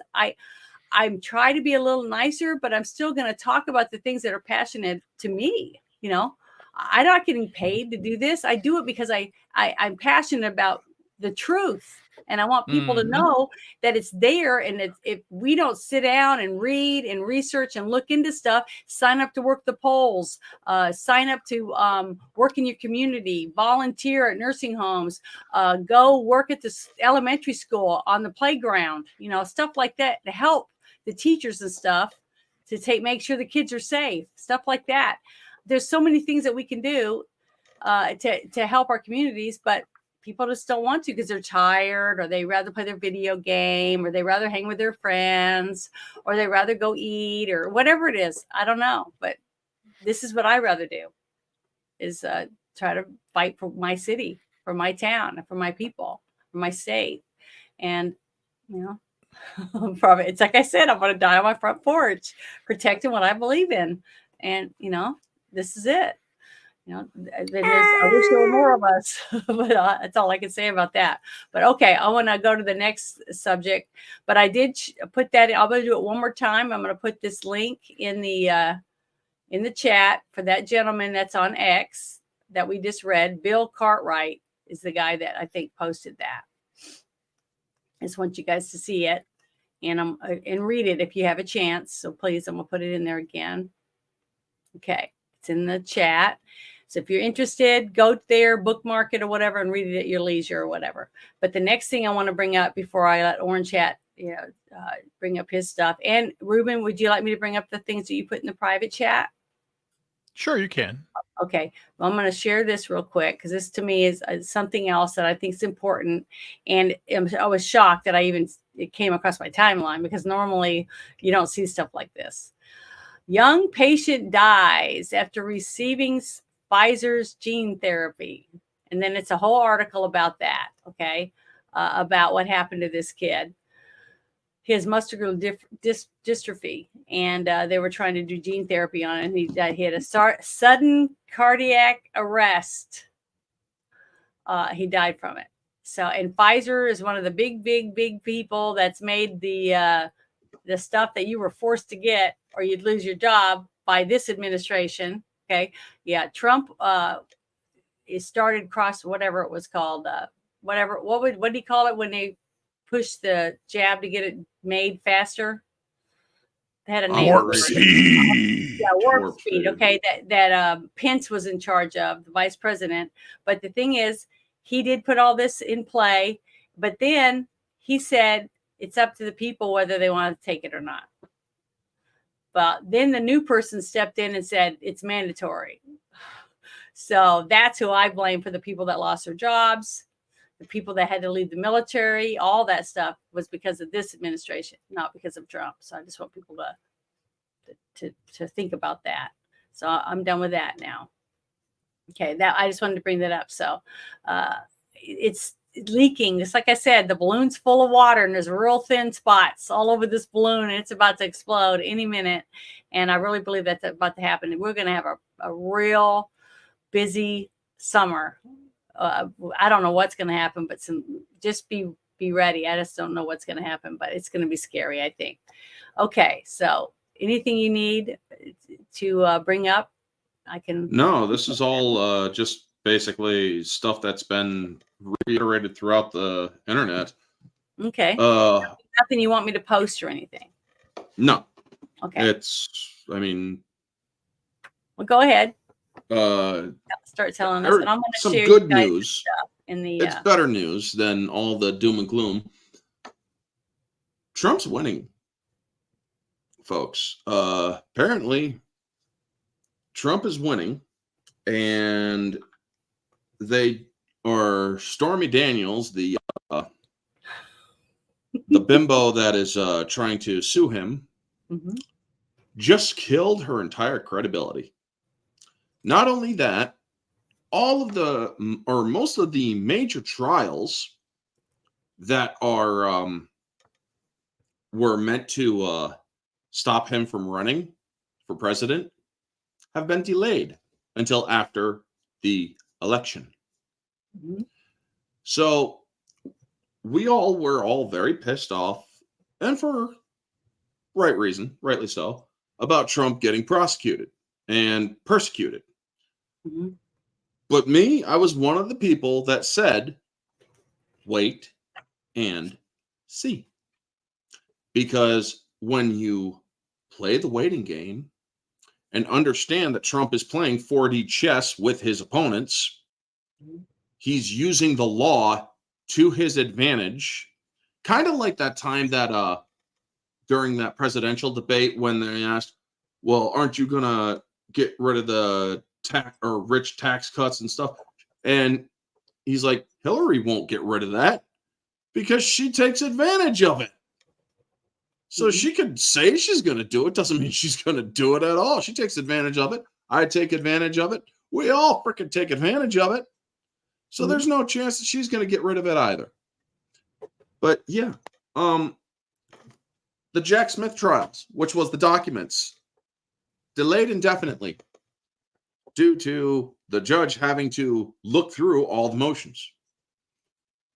I'm trying to be a little nicer, but I'm still going to talk about the things that are passionate to me. I'm not getting paid to do this. I do it because I'm passionate about the truth. And I want people to know that it's there. And if we don't sit down and read and research and look into stuff, sign up to work the polls, sign up to work in your community, volunteer at nursing homes, go work at the elementary school on the playground, stuff like that to help the teachers and stuff to make sure the kids are safe, stuff like that. There's so many things that we can do to help our communities, but people just don't want to because they're tired, or they rather play their video game, or they rather hang with their friends, or they rather go eat, or whatever it is. I don't know, but this is what I rather do, is try to fight for my city, for my town, for my people, for my state. And, it's like I said, I'm going to die on my front porch, protecting what I believe in. And, this is it. I wish there were more of us, but that's all I can say about that. But okay, I want to go to the next subject. But I did put that in. I'm going to do it one more time. I'm going to put this link in the chat for that gentleman that's on X that we just read. Bill Cartwright is the guy that I think posted that. I just want you guys to see it. and read it if you have a chance. So please, I'm gonna put it in there again. Okay, it's in the chat. So if you're interested, go there, bookmark it or whatever, and read it at your leisure or whatever. But the next thing I want to bring up before I let Orange Chat, bring up his stuff. And Ruben, would you like me to bring up the things that you put in the private chat? Sure, you can. Okay, well, I'm going to share this real quick because this to me is something else that I think is important. And I was shocked that it came across my timeline because normally you don't see stuff like this. Young patient dies after receiving Pfizer's gene therapy. And then it's a whole article about that, okay, about what happened to this kid. His muscular dystrophy, and they were trying to do gene therapy on it, and he died. He had a sudden cardiac arrest. He died from it. So, and Pfizer is one of the big people that's made the stuff that you were forced to get or you'd lose your job by this administration. Okay. Yeah. Trump, it started whatever it was called, what do you call it when they push the jab to get it made faster? They had a name. Warp speed. Yeah, warp speed. Okay. That Pence was in charge of, the vice president. But the thing is, he did put all this in play, but then he said it's up to the people whether they want to take it or not. But then the new person stepped in and said it's mandatory. So that's who I blame for the people that lost their jobs, the people that had to leave the military. All that stuff was because of this administration, not because of Trump. So I just want people to think about that. So I'm done with that now. Okay, that I just wanted to bring that up. So it's leaking. Just like I said, the balloon's full of water and there's real thin spots all over this balloon and it's about to explode any minute. And I really believe that's about to happen. And we're going to have a real busy summer. I don't know what's going to happen, but just be ready. I just don't know what's going to happen, but it's going to be scary, I think. Okay, so anything you need to bring up, I can. No, this is all just basically stuff that's been reiterated throughout the internet. Okay. Nothing you want me to post or anything? No. Okay. Well, go ahead. Start telling us, and I'm going to some share good news stuff in the. It's better news than all the doom and gloom. Trump's winning, folks. Apparently, Trump is winning, and Stormy Daniels, the bimbo that is trying to sue him, just killed her entire credibility. Not only that, most of the major trials that were meant to stop him from running for president have been delayed until after the election. So we were all very pissed off, and for rightly so, about Trump getting prosecuted and persecuted. But I was one of the people that said, wait and see. Because when you play the waiting game and understand that Trump is playing 4D chess with his opponents, he's using the law to his advantage. Kind of like that time that during that presidential debate when they asked, well, aren't you going to get rid of the rich tax cuts and stuff? And he's like, Hillary won't get rid of that because she takes advantage of it. So she could say she's going to do it. Doesn't mean she's going to do it at all. She takes advantage of it. I take advantage of it. We all freaking take advantage of it. So there's no chance that she's going to get rid of it either. But yeah, the Jack Smith trials, which was the documents, delayed indefinitely due to the judge having to look through all the motions.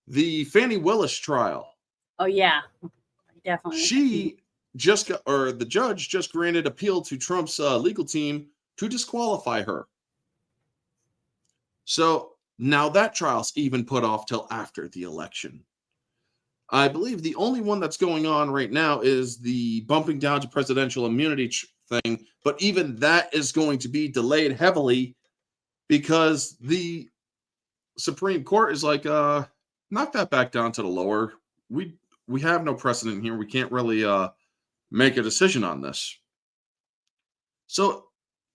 The Fani Willis trial. Oh yeah, definitely. The judge just granted appeal to Trump's legal team to disqualify her. So now that trial's even put off till after the election. I believe the only one that's going on right now is the bumping down to presidential immunity thing, but even that is going to be delayed heavily because the Supreme Court is like, knock that back down to the lower. We have no precedent here. We can't really make a decision on this. So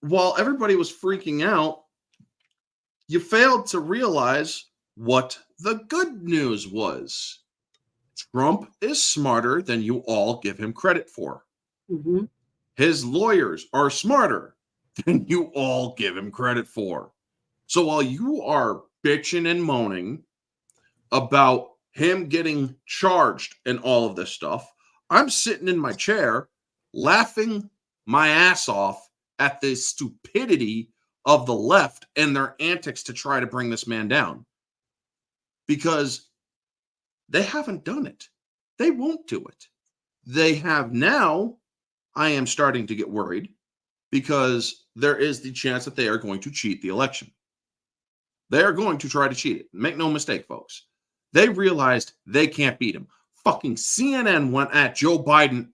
while everybody was freaking out, you failed to realize what the good news was. Trump is smarter than you all give him credit for. Mm-hmm. His lawyers are smarter than you all give him credit for. So while you are bitching and moaning about him getting charged and all of this stuff, I'm sitting in my chair laughing my ass off at the stupidity of the left and their antics to try to bring this man down. Because they haven't done it. They won't do it. They have now. I am starting to get worried because there is the chance that they are going to cheat the election. They are going to try to cheat it. Make no mistake, folks. They realized they can't beat him. Fucking CNN went at Joe Biden,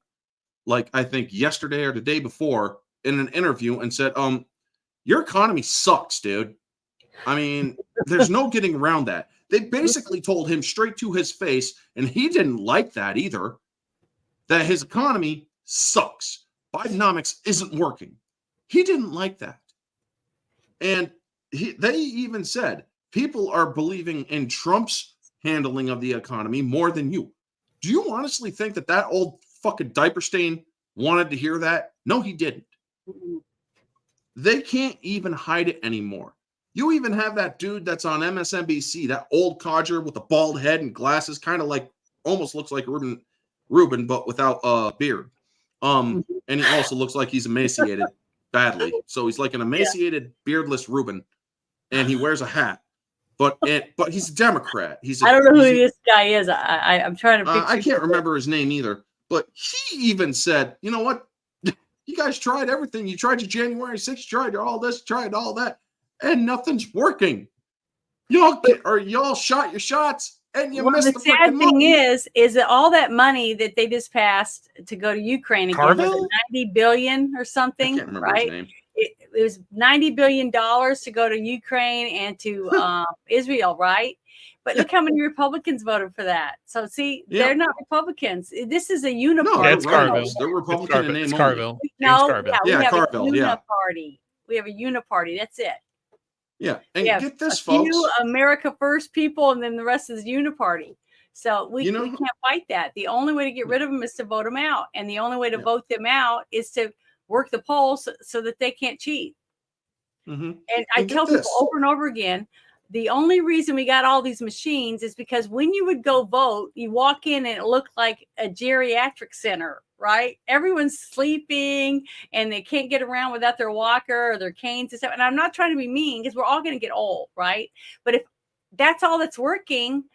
like I think yesterday or the day before, in an interview and said, your economy sucks, dude. I mean, there's no getting around that. They basically told him straight to his face, and he didn't like that either, that his economy sucks. Bidenomics isn't working. He didn't like that. And they even said, people are believing in Trump's handling of the economy more than you. Do you honestly think that that old fucking diaper stain wanted to hear that? No, he didn't. They can't even hide it anymore. You even have that dude that's on MSNBC, that old codger with a bald head and glasses, kind of like, almost looks like Reuben, but without a beard. And he also looks like he's emaciated badly. So he's like an emaciated, beardless Reuben, and he wears a hat. But he's a Democrat. I don't know who this guy is. I'm trying to picture. I can't remember his name either. But he even said, you know what? You guys tried everything. You tried your January 6th, tried all this, tried all that, and nothing's working. Y'all shot your shots and you missed the sad thing is that all that money that they just passed to go to Ukraine again was $90 billion or something, I can't remember right? his name. It was $90 billion to go to Ukraine and to Israel, right? But look how many Republicans voted for that. So see, they're not Republicans. This is a uniparty. No, it's Carville. They're Republican in name it's only. Carville. No, Carville. we have Carville, a uniparty. We have a uniparty. That's it. Yeah, and get this, a folks. few America First people, and then the rest is uniparty. So we can't fight that. The only way to get rid of them is to vote them out, and the only way to vote them out is to work the polls so that they can't cheat. Mm-hmm. And I tell people over and over again, the only reason we got all these machines is because when you would go vote, you walk in and it looked like a geriatric center, right? Everyone's sleeping and they can't get around without their walker or their canes and stuff. And I'm not trying to be mean because we're all going to get old, right? But if that's all that's working,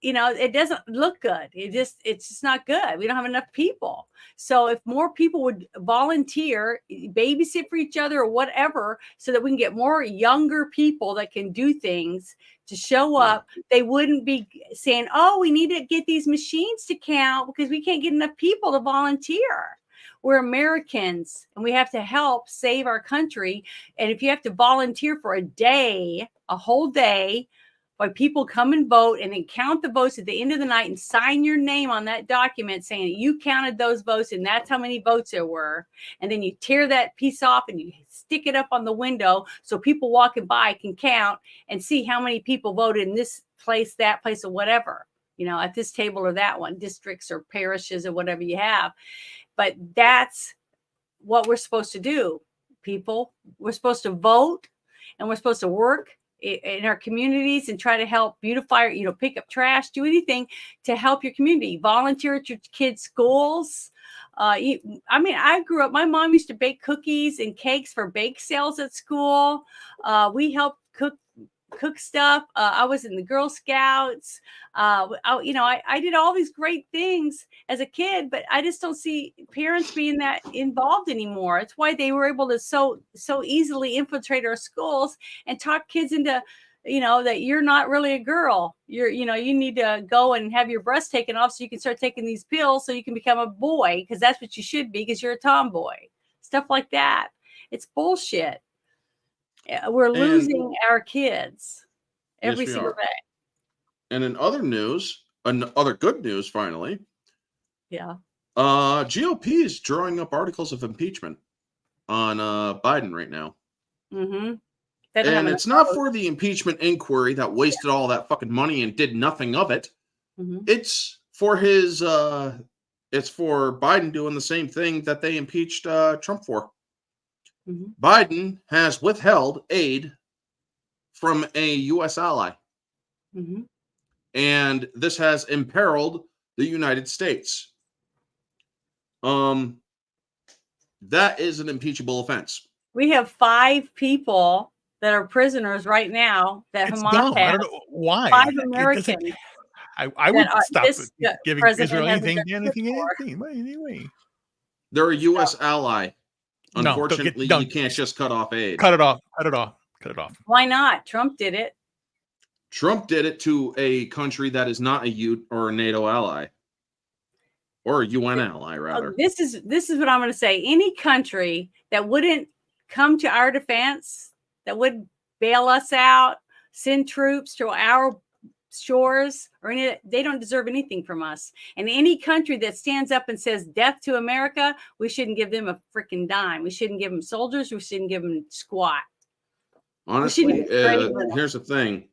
it doesn't look good. It's just not good. We don't have enough people. So if more people would volunteer, babysit for each other or whatever, so that we can get more younger people that can do things to show up, they wouldn't be saying, oh, we need to get these machines to count because we can't get enough people to volunteer. We're Americans and we have to help save our country. And if you have to volunteer for a whole day, why people come and vote and then count the votes at the end of the night and sign your name on that document saying that you counted those votes and that's how many votes there were. And then you tear that piece off and you stick it up on the window so people walking by can count and see how many people voted in this place, that place, or whatever, at this table or that one, districts or parishes or whatever you have. But that's what we're supposed to do, people. We're supposed to vote and we're supposed to work in our communities and try to help beautify, pick up trash, do anything to help your community. Volunteer at your kids' schools. I grew up, my mom used to bake cookies and cakes for bake sales at school. We helped cook stuff. I was in the Girl Scouts. I did all these great things as a kid, but I just don't see parents being that involved anymore. It's why they were able to so easily infiltrate our schools and talk kids into that you're not really a girl. You need to go and have your breasts taken off so you can start taking these pills so you can become a boy, because that's what you should be, because you're a tomboy. Stuff like that. It's bullshit. We're losing our kids every single day. And in other news, other good news, finally. Yeah. GOP is drawing up articles of impeachment on Biden right now. Mm-hmm. And it's not for the impeachment inquiry that wasted all that fucking money and did nothing of it. Mm-hmm. It's for his it's for Biden doing the same thing that they impeached Trump for. Mm-hmm. Biden has withheld aid from a U.S. ally. Mm-hmm. And this has imperiled the United States. That is an impeachable offense. We have 5 people that are prisoners right now that Hamas has. I don't know why. 5 Americans. I would stop giving Israel anything. Anyway. They're a U.S. ally. Unfortunately, you can't just cut off aid. Cut it off. Why not? Trump did it. Trump did it to a country that is not a NATO ally. Or a UN ally, rather. This is what I'm going to say. Any country that wouldn't come to our defense, that would bail us out, send troops to our shores, they don't deserve anything from us. And any country that stands up and says death to America, we shouldn't give them a freaking dime. We shouldn't give them soldiers. We shouldn't give them squat. Honestly, here's the thing.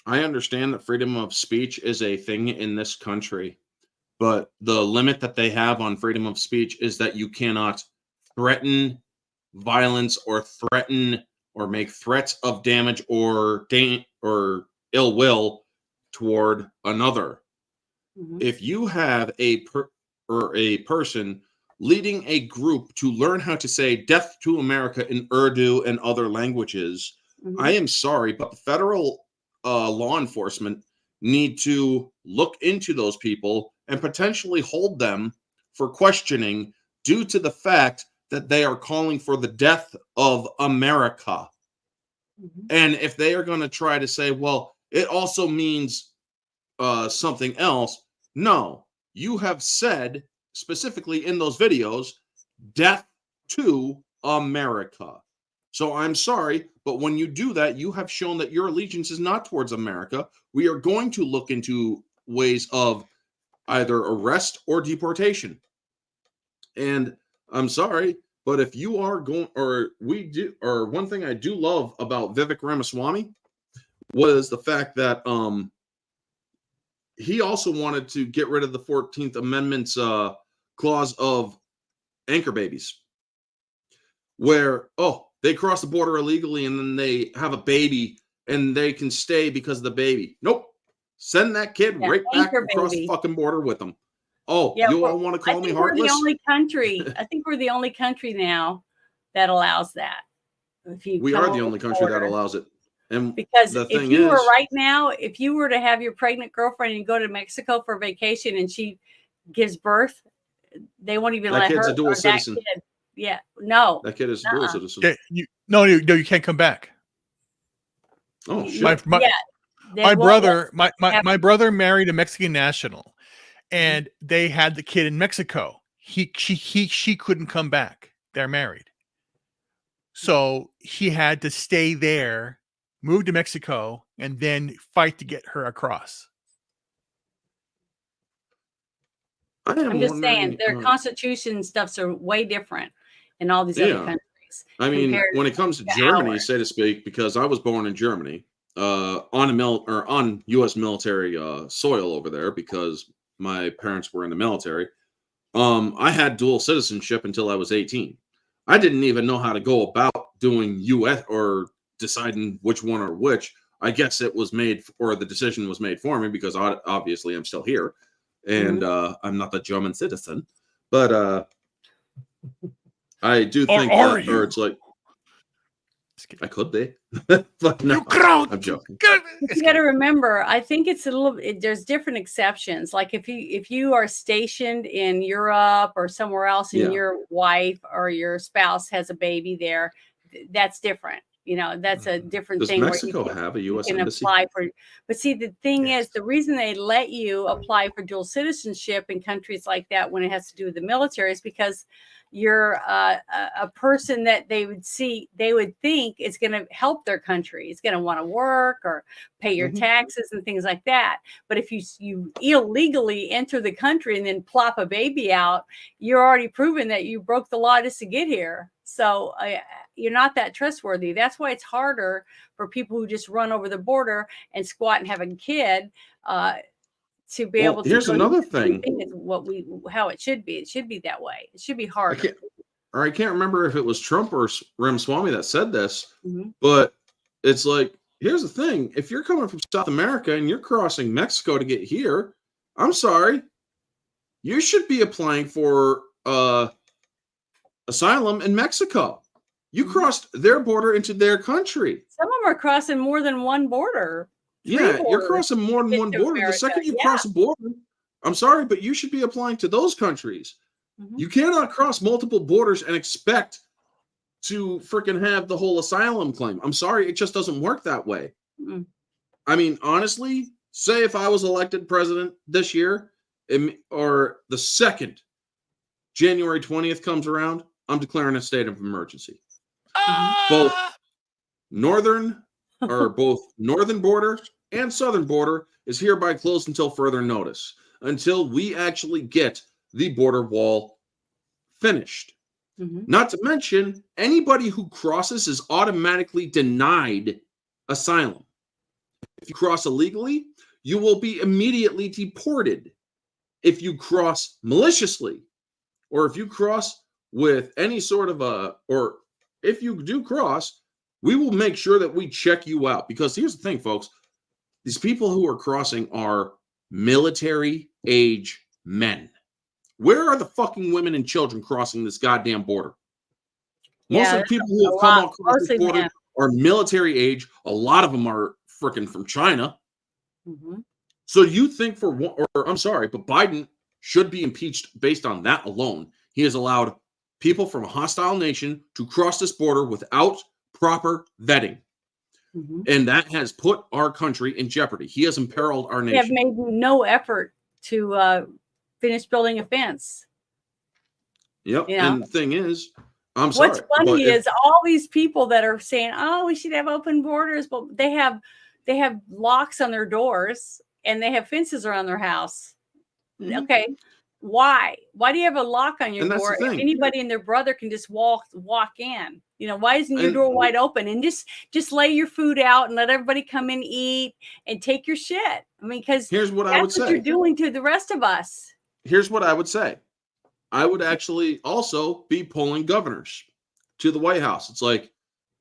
I understand that freedom of speech is a thing in this country, but the limit that they have on freedom of speech is that you cannot threaten violence or threaten or make threats of damage or ill will toward another. Mm-hmm. If you have a person leading a group to learn how to say death to America in Urdu and other languages, mm-hmm. I am sorry, but the federal law enforcement need to look into those people and potentially hold them for questioning due to the fact that they are calling for the death of America. Mm-hmm. And if they are going to try to say, well, it also means something else. No, you have said specifically in those videos, death to America. So I'm sorry, but when you do that, you have shown that your allegiance is not towards America. We are going to look into ways of either arrest or deportation. And I'm sorry, but if you are going, one thing I do love about Vivek Ramaswamy was the fact that he also wanted to get rid of the 14th Amendment's clause of anchor babies, where, they cross the border illegally and then they have a baby and they can stay because of the baby. Nope. Send that kid right back across the fucking border with them. You all want to call me heartless? We're the only country. I think we're the only country now that allows that. We are the only country that allows it. And because if you were to have your pregnant girlfriend and go to Mexico for vacation and she gives birth, they won't even let her. That kid's a dual citizen. Yeah, no. That kid is a dual citizen. You can't come back. Oh shit! My brother married a Mexican national, and they had the kid in Mexico. She couldn't come back. They're married, so he had to stay there, move to Mexico, and then fight to get her across. I'm just saying their constitution stuffs are way different in all these other countries. I mean, when it comes to Germany, so to speak, because I was born in Germany, on U.S. military soil over there, because my parents were in the military. I had dual citizenship until I was 18. I didn't even know how to go about doing U.S. or deciding which one or which. I guess it was made, or the decision was made for me, because obviously I'm still here, and I'm not the German citizen. But I do think or it's like I could be, but no, I'm joking. You got to remember, I think it's there's different exceptions. Like if you are stationed in Europe or somewhere else, and your wife or your spouse has a baby there, that's different. You know, that's a different Does thing. Mexico where have a U.S. you can embassy? apply for. But see, the thing is, the reason they let you apply for dual citizenship in countries like that when it has to do with the military is because you're a person that they would think is going to help their country. It's going to want to work or pay your taxes and things like that. But if you illegally enter the country and then plop a baby out, you're already proven that you broke the law just to get here. So you're not that trustworthy. That's why it's harder for people who just run over the border and squat and have a kid to be able to. Here's another thing. Is how it should be. It should be that way. It should be harder. I can't remember if it was Trump or Ramaswamy that said this, but it's like, here's the thing. If you're coming from South America and you're crossing Mexico to get here, I'm sorry, you should be applying for asylum in Mexico. You crossed their border into their country. Some of them are crossing more than one border. Yeah, you're crossing more than one border. The second you cross a border, I'm sorry, but you should be applying to those countries. You cannot cross multiple borders and expect to freaking have the whole asylum claim. I'm sorry, it just doesn't work that way. I mean, honestly, say if I was elected president this year, or the second January 20th comes around, I'm declaring a state of emergency. Both northern border and southern border is hereby closed until further notice, until we actually get the border wall finished. Not to mention, anybody who crosses is automatically denied asylum. If you cross illegally, you will be immediately deported. If you cross maliciously, or if you cross with any sort of or if you do cross, we will make sure that we check you out. Because here's the thing, folks. These people who are crossing are military age men. Where are the fucking women and children crossing this goddamn border? Most of the people who have come across this border are military age. A lot of them are freaking from China. So you think I'm sorry, but Biden should be impeached based on that alone. He has allowed people from a hostile nation to cross this border without proper vetting. And that has put our country in jeopardy. He has imperiled our nation. They have made no effort to finish building a fence. Yep. You know? And the thing is, I'm sorry. What's funny is all these people that are saying, "Oh, we should have open borders," but they have locks on their doors and they have fences around their house. Okay. Why? Why do you have a lock on your door if anybody and their brother can just walk in? You know, why isn't your door wide open? And just lay your food out and let everybody come and eat and take your shit. I mean, because here's what I would say. That's what you're doing to the rest of us. Here's what I would say. I would actually also be pulling governors to the White House. It's like,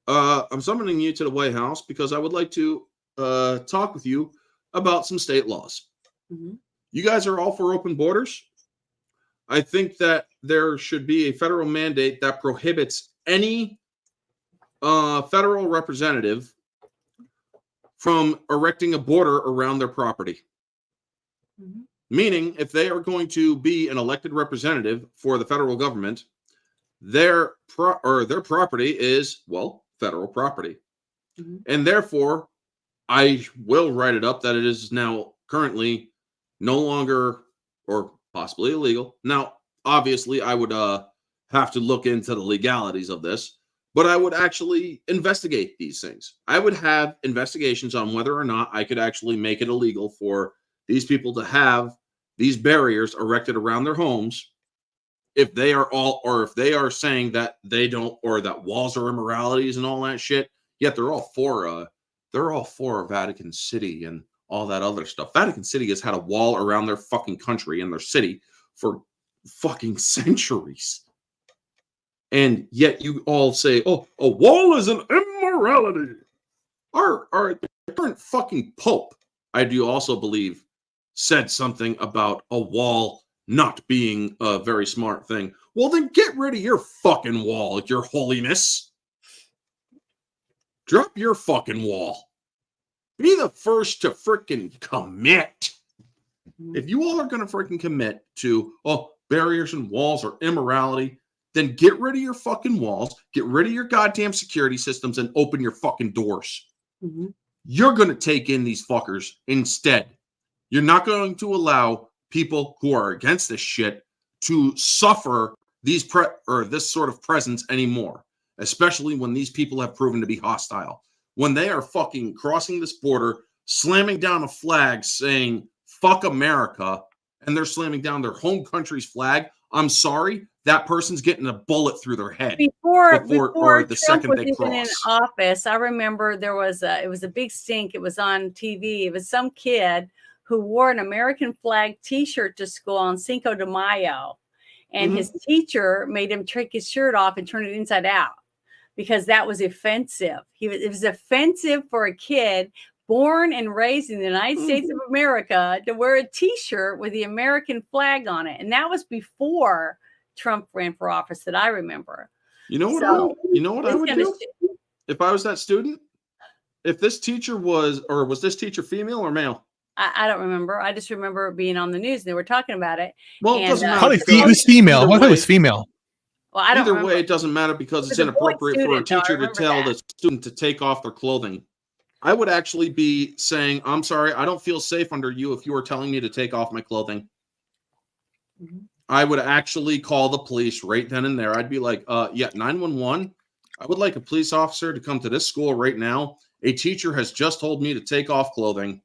I'm summoning you to the White House because I would like to talk with you about some state laws. You guys are all for open borders. I think that there should be a federal mandate that prohibits any federal representative from erecting a border around their property. Meaning, if they are going to be an elected representative for the federal government, their property is, well, federal property. And therefore, I will write it up that it is now currently no longer or possibly illegal. Now, obviously, I would have to look into the legalities of this, but I would actually investigate these things. I would have investigations on whether or not I could actually make it illegal for these people to have these barriers erected around their homes if they are saying that they don't, or that walls are immoralities and all that shit. Yet they're all for Vatican City and all that other stuff. Vatican City has had a wall around their fucking country and their city for fucking centuries. And yet you all say, oh, a wall is an immorality. Our current fucking Pope, I do also believe, said something about a wall not being a very smart thing. Well, then get rid of your fucking wall, your holiness. Drop your fucking wall. Be the first to freaking commit. If you all are going to freaking commit to, barriers and walls are immorality, then get rid of your fucking walls, get rid of your goddamn security systems, and open your fucking doors. Mm-hmm. You're going to take in these fuckers instead. You're not going to allow people who are against this shit to suffer this sort of presence anymore, especially when these people have proven to be hostile. When they are fucking crossing this border, slamming down a flag saying, fuck America, and they're slamming down their home country's flag, I'm sorry, that person's getting a bullet through their head before or the Trump second was they even cross. in office. I remember it was a big stink. It was on TV. It was some kid who wore an American flag T-shirt to school on Cinco de Mayo, and his teacher made him take his shirt off and turn it inside out because that was offensive. It was offensive for a kid born and raised in the United States of America to wear a T-shirt with the American flag on it, and that was before Trump ran for office that I remember. You know what I would do if I was that student? If this teacher was this teacher female or male? I don't remember. I just remember being on the news and they were talking about it. Well, it doesn't matter. Probably it was female. I thought it was female. Well, I don't Either remember. way, it doesn't matter because it's inappropriate for a teacher to tell the student to take off their clothing. I would actually be saying, I'm sorry, I don't feel safe under you if you are telling me to take off my clothing. Mm-hmm. I would actually call the police right then and there. I'd be like, 911, I would like a police officer to come to this school right now. A teacher has just told me to take off clothing.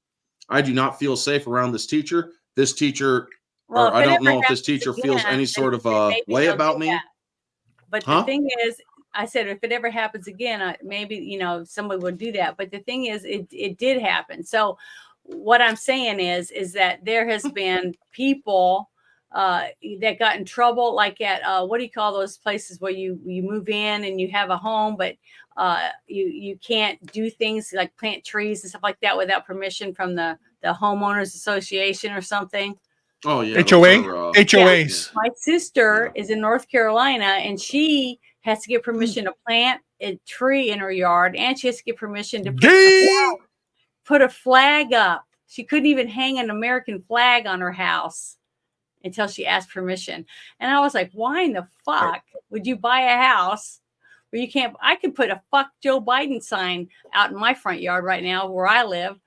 I do not feel safe around this teacher. This teacher, well, or I don't know if this teacher feels any sort of way about me. But the thing is, I said, if it ever happens again, maybe, somebody would do that. But the thing is, it did happen. So what I'm saying is that there has been people that got in trouble, like at what do you call those places where you move in and you have a home, but you can't do things like plant trees and stuff like that without permission from the homeowners association or something. Oh yeah, HOAs. My sister is in North Carolina, and she has to get permission to plant a tree in her yard, and she has to get permission to put a flag up. She couldn't even hang an American flag on her house until she asked permission. And I was like, why in the fuck would you buy a house where you can't? I could put a fuck Joe Biden sign out in my front yard right now where I live,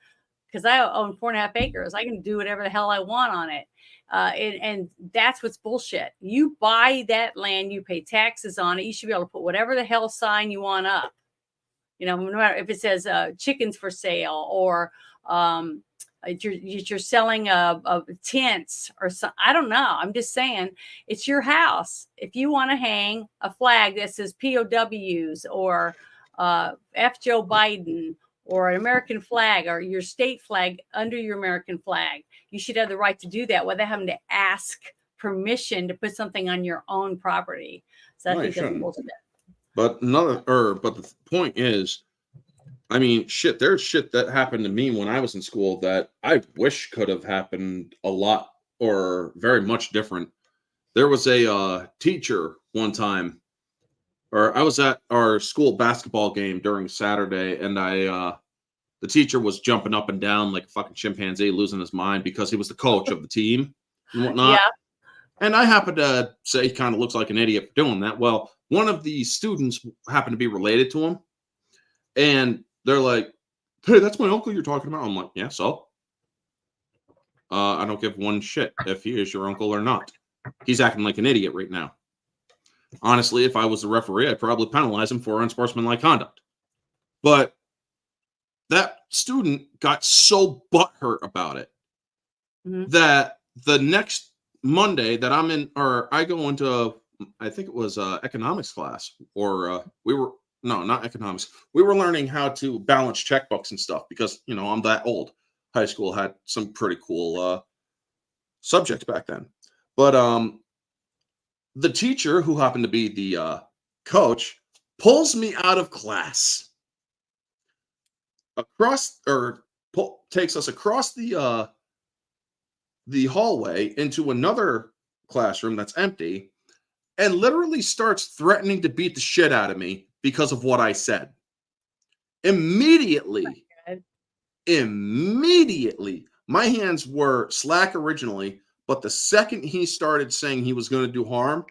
because I own 4.5 acres. I can do whatever the hell I want on it. And that's what's bullshit. You buy that land, you pay taxes on it. You should be able to put whatever the hell sign you want up. No matter if it says chickens for sale or you're selling tents or something. I don't know. I'm just saying it's your house. If you want to hang a flag that says POWs or F Joe Biden or an American flag or your state flag under your American flag, you should have the right to do that without having to ask permission to put something on your own property. So I think that's bullshit. But the point is, I mean, there's shit that happened to me when I was in school that I wish could have happened a lot or very much different. There was a teacher one time, or I was at our school basketball game during Saturday, and the teacher was jumping up and down like a fucking chimpanzee, losing his mind because he was the coach of the team and whatnot. Yeah. And I happened to say he kind of looks like an idiot for doing that. Well, one of the students happened to be related to him, and they're like, "Hey, that's my uncle you're talking about." I'm like, "Yeah, so?" I don't give one shit if he is your uncle or not. He's acting like an idiot right now. Honestly, if I was the referee, I'd probably penalize him for unsportsmanlike conduct. But that student got so butthurt about it that the next Monday that I'm in, or I go into, I think it was economics class, or not economics. We were learning how to balance checkbooks and stuff because, I'm that old. High school had some pretty cool subjects back then. But the teacher, who happened to be the coach, pulls me out of class. Takes us across the hallway into another classroom that's empty, and literally starts threatening to beat the shit out of me because of what I said. Immediately, my hands were slack originally, but the second he started saying he was going to do harm,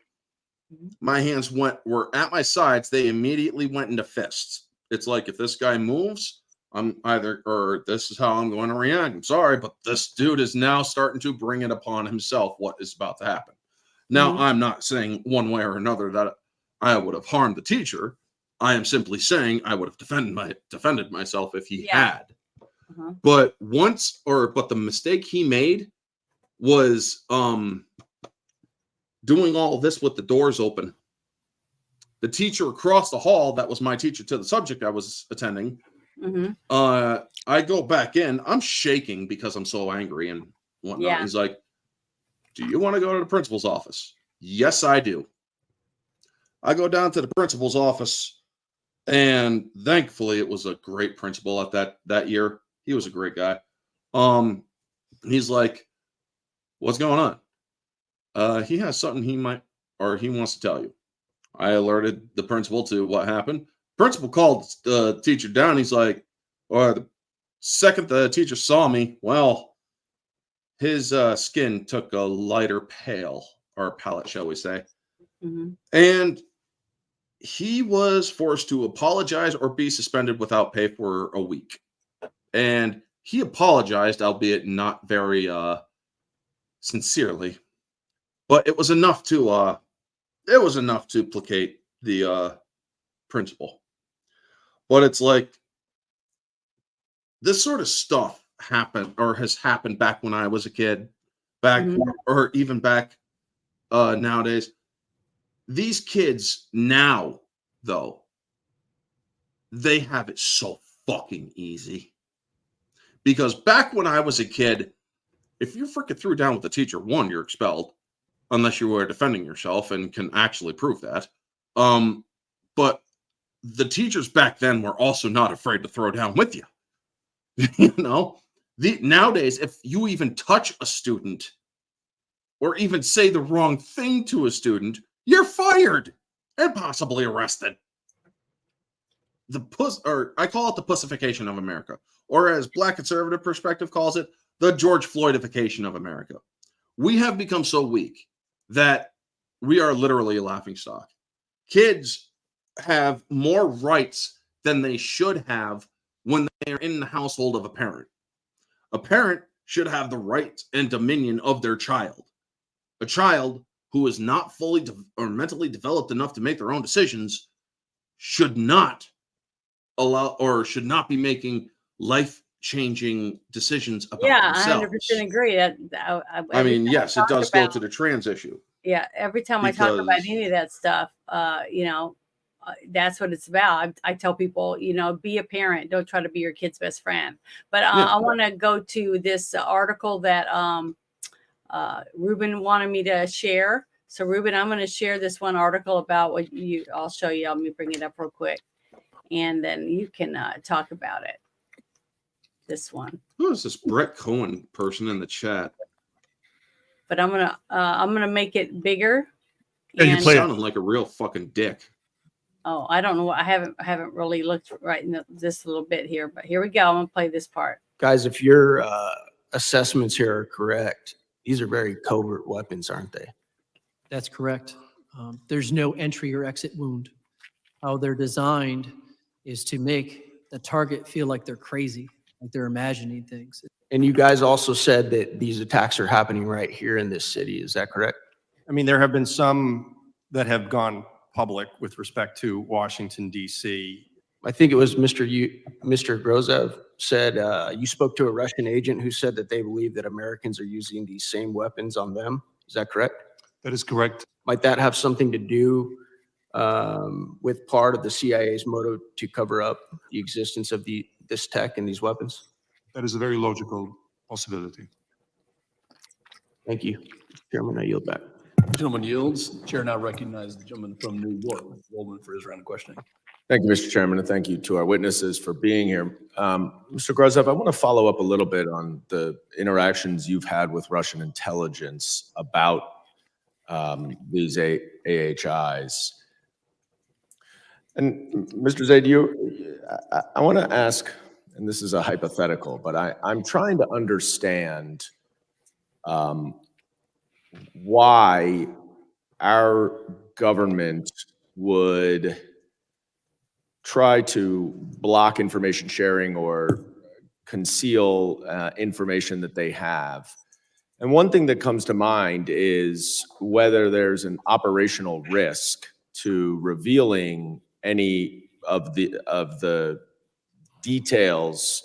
my hands were at my sides. They immediately went into fists. It's like, if this guy moves, I'm either, or this is how I'm going to react. I'm sorry, but this dude is now starting to bring it upon himself what is about to happen. Now, I'm not saying one way or another that I would have harmed the teacher. I am simply saying I would have defended myself if he had. But the mistake he made was doing all this with the doors open. The teacher across the hall, that was my teacher to the subject I was attending, I go back in. I'm shaking because I'm so angry and whatnot. Yeah. He's like, do you want to go to the principal's office? Yes, I do. I go down to the principal's office, and thankfully it was a great principal at that year. He was a great guy. He's like, what's going on? He has something he wants to tell you. I alerted the principal to what happened. Principal called the teacher down. He's like, the second the teacher saw me, well, his skin took a lighter palette, shall we say. And he was forced to apologize or be suspended without pay for a week. And he apologized, albeit not very sincerely, but it was enough to placate the principal. But it's like, this sort of stuff happened or has happened back when I was a kid, or even back nowadays. These kids now, though, they have it so fucking easy. Because back when I was a kid, if you freaking threw down with the teacher, one, you're expelled, unless you were defending yourself and can actually prove that. But the teachers back then were also not afraid to throw down with you. You know, nowadays, if you even touch a student or even say the wrong thing to a student, you're fired and possibly arrested. I call it the pussification of America, or as Black Conservative Perspective calls it, the George Floydification of America. We have become so weak that we are literally a laughingstock. Kids have more rights than they should have when they are in the household of a parent. A parent should have the right and dominion of their child. A child who is not fully or mentally developed enough to make their own decisions should not be making life-changing decisions about themselves. I 100% agree. Yes, it does go to the trans issue. Yeah, every time I talk about any of that stuff, that's what it's about. I tell people, be a parent. Don't try to be your kid's best friend. But I want to go to this article that Ruben wanted me to share. So, Ruben, I'm going to share this one article about I'll show you. Let me bring it up real quick, and then you can talk about it. This one. Who is this Brett Cohen person in the chat? But I'm gonna make it bigger. Yeah, you sounding like a real fucking dick. Oh, I don't know. I haven't really looked right in this little bit here, but here we go. I'm gonna play this part. Guys, if your assessments here are correct, these are very covert weapons, aren't they? That's correct. There's no entry or exit wound. How they're designed is to make the target feel like they're crazy, like they're imagining things. And you guys also said that these attacks are happening right here in this city. Is that correct? I mean, there have been some that have gone public with respect to Washington, D.C. I think it was Mr. Grozev said you spoke to a Russian agent who said that they believe that Americans are using these same weapons on them. Is that correct? That is correct. Might that have something to do with part of the CIA's motive to cover up the existence of this tech and these weapons? That is a very logical possibility. Thank you. Chairman, I yield back. Gentleman yields. Chair now recognizes the gentleman from New York, Mr. Goldman, for his round of questioning. Thank you, Mr. Chairman, and thank you to our witnesses for being here. Mr. Grozev, I want to follow up a little bit on the interactions you've had with Russian intelligence about these AHIs. And Mr. Zaid, I want to ask, and this is a hypothetical, but I'm trying to understand why our government would try to block information sharing or conceal information that they have. And one thing that comes to mind is whether there's an operational risk to revealing any of the details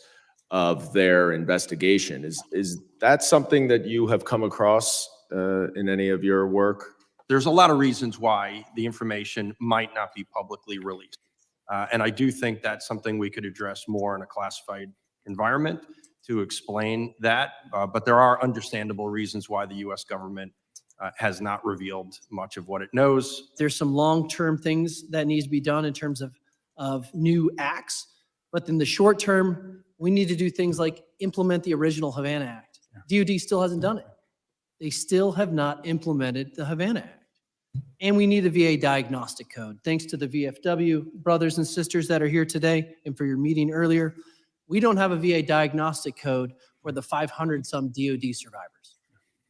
of their investigation. Is that something that you have come across in any of your work? There's a lot of reasons why the information might not be publicly released. And I do think that's something we could address more in a classified environment to explain that. But there are understandable reasons why the US government has not revealed much of what it knows. There's some long-term things that needs to be done in terms of new acts. But in the short term, we need to do things like implement the original Havana Act. DOD still hasn't done it. They still have not implemented the Havana Act. And we need a VA diagnostic code. Thanks to the VFW brothers and sisters that are here today and for your meeting earlier, we don't have a VA diagnostic code for the 500 some DOD survivors.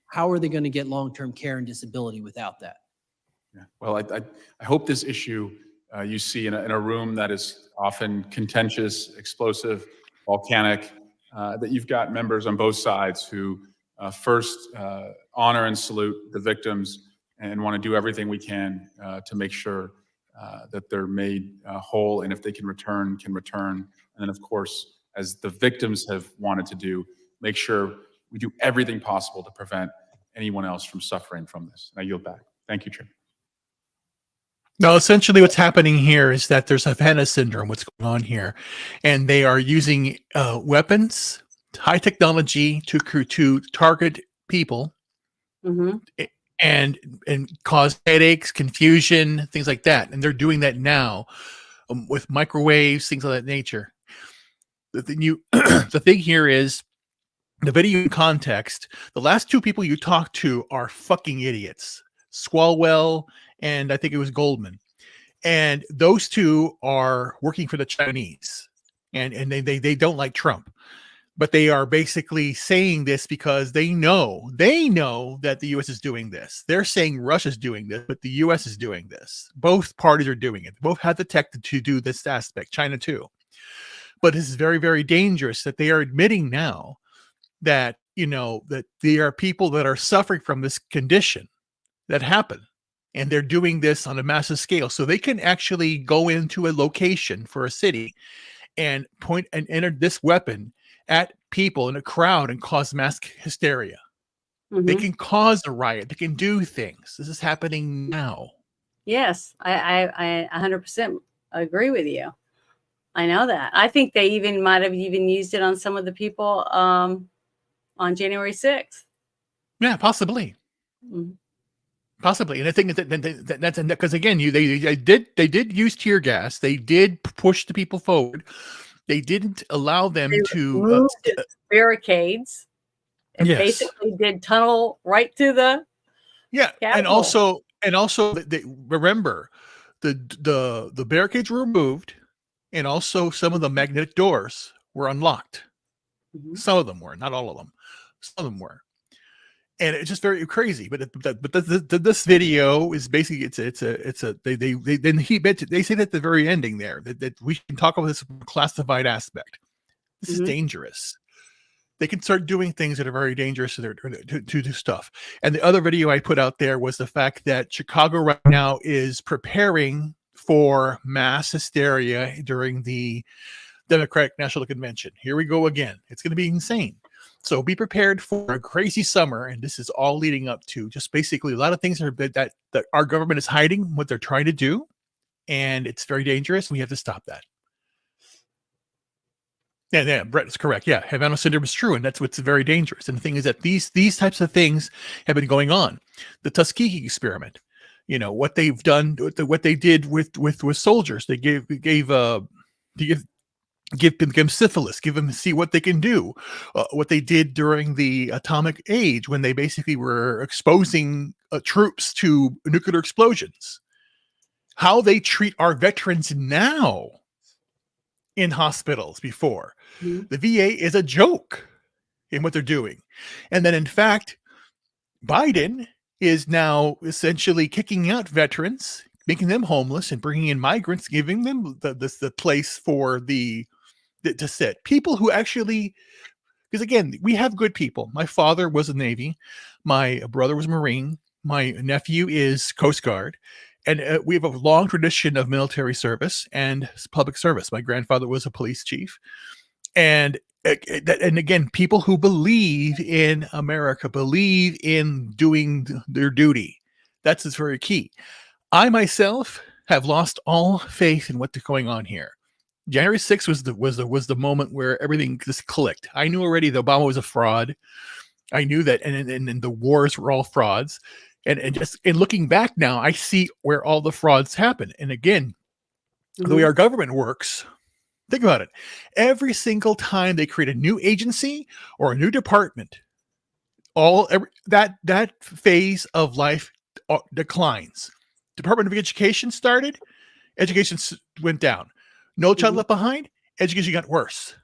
How are they going to get long-term care and disability without that? Yeah. Well, I hope this issue you see in a room that is often contentious, explosive, volcanic, that you've got members on both sides who first honor and salute the victims and want to do everything we can to make sure that they're made whole, and if they can return. And then, of course, as the victims have wanted to do, make sure we do everything possible to prevent anyone else from suffering from this. And I yield back. Thank you, Chair. No, essentially what's happening here is that there's Havana syndrome, what's going on here. And they are using weapons, high technology to target people and cause headaches, confusion, things like that. And they're doing that now with microwaves, things of that nature. The thing here is the video in context. The last two people you talk to are fucking idiots. Swalwell and I think it was Goldman. And those two are working for the Chinese. And they don't like Trump. But they are basically saying this because they know that the U.S. is doing this. They're saying Russia's doing this, but the U.S. is doing this. Both parties are doing it. Both have the tech to do this aspect, China too. But this is very, very dangerous that they are admitting now that, that there are people that are suffering from this condition that happen. And they're doing this on a massive scale. So they can actually go into a location for a city and point and enter this weapon at people in a crowd and cause mass hysteria. They can cause a riot. They can do things. This is happening now. Yes, I 100% agree with you. I know that. I think they might have used it on some of the people on January 6th. Yeah, possibly. Possibly. And I think that's because again, they did use tear gas. They did push the people forward. They didn't allow them to barricades. And basically did tunnel right to the Capitol. and also they remember the barricades were removed, and also some of the magnetic doors were unlocked. Some of them were, not all of them. Some of them were. And it's just very crazy, but this video is basically they say that at the very ending there that we can talk about this classified aspect. This is dangerous. They can start doing things that are very dangerous to do stuff. And the other video I put out there was the fact that Chicago right now is preparing for mass hysteria during the Democratic National Convention. Here we go again. It's going to be insane. So be prepared for a crazy summer, and this is all leading up to just basically a lot of things that our government is hiding what they're trying to do, and it's very dangerous. We have to stop that. Yeah, Brett is correct. Yeah, Havana syndrome is true, and that's what's very dangerous. And the thing is that these types of things have been going on. The Tuskegee experiment, what they've done, what they did with soldiers, they gave them syphilis, give them see what they can do. What they did during the atomic age when they basically were exposing troops to nuclear explosions. How they treat our veterans now in hospitals before. The VA is a joke in what they're doing. And then in fact, Biden is now essentially kicking out veterans, making them homeless, and bringing in migrants, giving them the place for to sit. People who actually, because again, we have good people. My father was a Navy, my brother was a Marine, my nephew is Coast Guard, and we have a long tradition of military service and public service. My grandfather was a police chief, and again, people who believe in America, believe in doing their duty. That's very key. I myself have lost all faith in what's going on here. January 6th was the moment where everything just clicked. I knew already that Obama was a fraud. I knew that, and the wars were all frauds. And just in looking back now, I see where all the frauds happen. And again, the way our government works, think about it. Every single time they create a new agency or a new department, that phase of life declines. Department of Education started, education went down. No Child Left Behind, education got worse.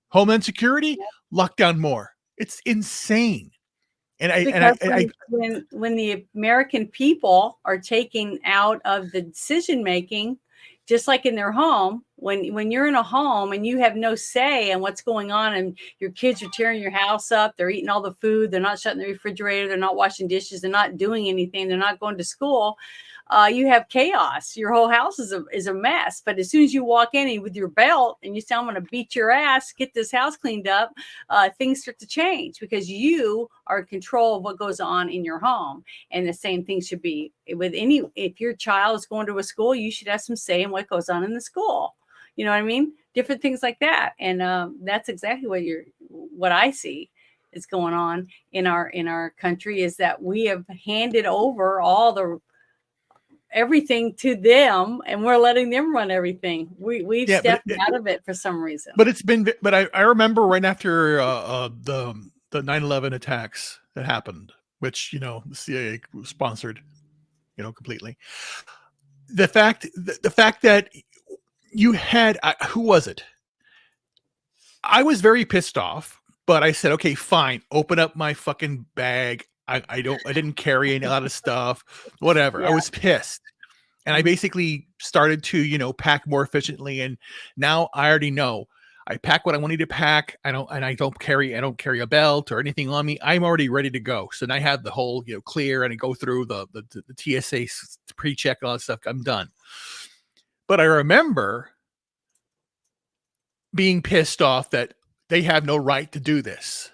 Homeland Security, lockdown more. It's insane. When the American people are taken out of the decision making, just like in their home, when you're in a home and you have no say in what's going on, and your kids are tearing your house up, they're eating all the food, they're not shutting the refrigerator, they're not washing dishes, they're not doing anything, they're not going to school. You have chaos. Your whole house is a mess. But as soon as you walk in with your belt and you say, I'm going to beat your ass, get this house cleaned up, things start to change because you are in control of what goes on in your home. And the same thing should be with if your child is going to a school, you should have some say in what goes on in the school. You know what I mean? Different things like that. And that's exactly what I see is going on in our country, is that we have handed over everything to them, and we're letting them run everything. We've stepped out of it for some reason. But I remember right after the 9/11 attacks that happened, which the CIA sponsored, completely. The fact that you had who was it? I was very pissed off, but I said, okay, fine, open up my fucking bag. I didn't carry a lot of stuff, whatever. Yeah. I was pissed. And I basically started to, pack more efficiently. And now I already know I pack what I wanted to pack. I don't carry a belt or anything on me. I'm already ready to go. So now I have the whole, clear, and I go through the TSA pre-check and all that stuff. I'm done. But I remember being pissed off that they have no right to do this.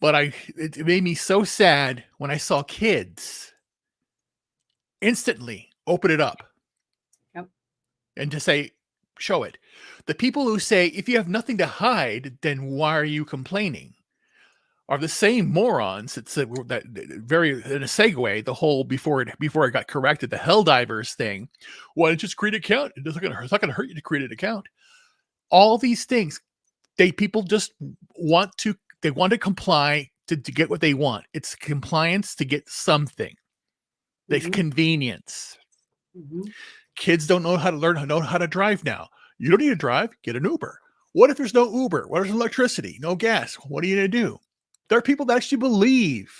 But it made me so sad when I saw kids instantly open it up. Yep. And to say, show it. The people who say, if you have nothing to hide, then why are you complaining? Are the same morons that said that very in a segue, the whole before it got corrected, the Helldivers thing. Why don't you just create an account? It's not going to hurt you to create an account. All these things, people just want to comply to get what they want. It's compliance to get something. The convenience. Kids don't know how to drive now. You don't need to drive, get an Uber. What if there's no Uber? What if there's electricity, no gas? What are you going to do? There are people that actually believe.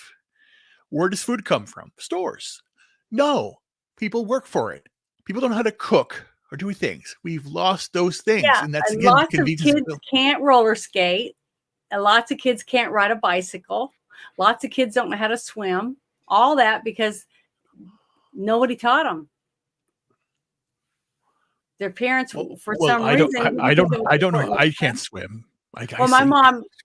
Where does food come from? Stores. No, people work for it. People don't know how to cook or do things. We've lost those things. Yeah, and that's, again, lots of kids can't roller skate. And lots of kids can't ride a bicycle. Lots of kids don't know how to swim. All that because nobody taught them. Their parents, for some reason, I don't know. I can't swim.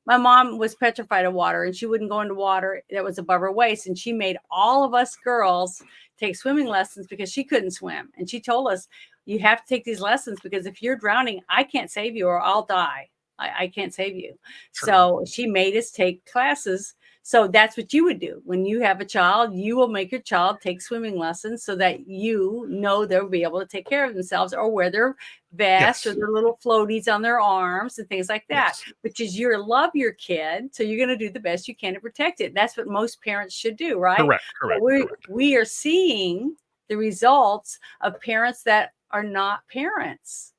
My mom was petrified of water, and she wouldn't go into water that was above her waist. And she made all of us girls take swimming lessons because she couldn't swim. And she told us, you have to take these lessons because if you're drowning, I can't save you or I'll die. I can't save you. Sure. So she made us take classes. So that's what you would do. When you have a child, you will make your child take swimming lessons so that they'll be able to take care of themselves or wear their vest or their little floaties on their arms and things like that, which is you love your kid. So you're going to do the best you can to protect it. That's what most parents should do, right? Correct. We are seeing the results of parents that are not parents.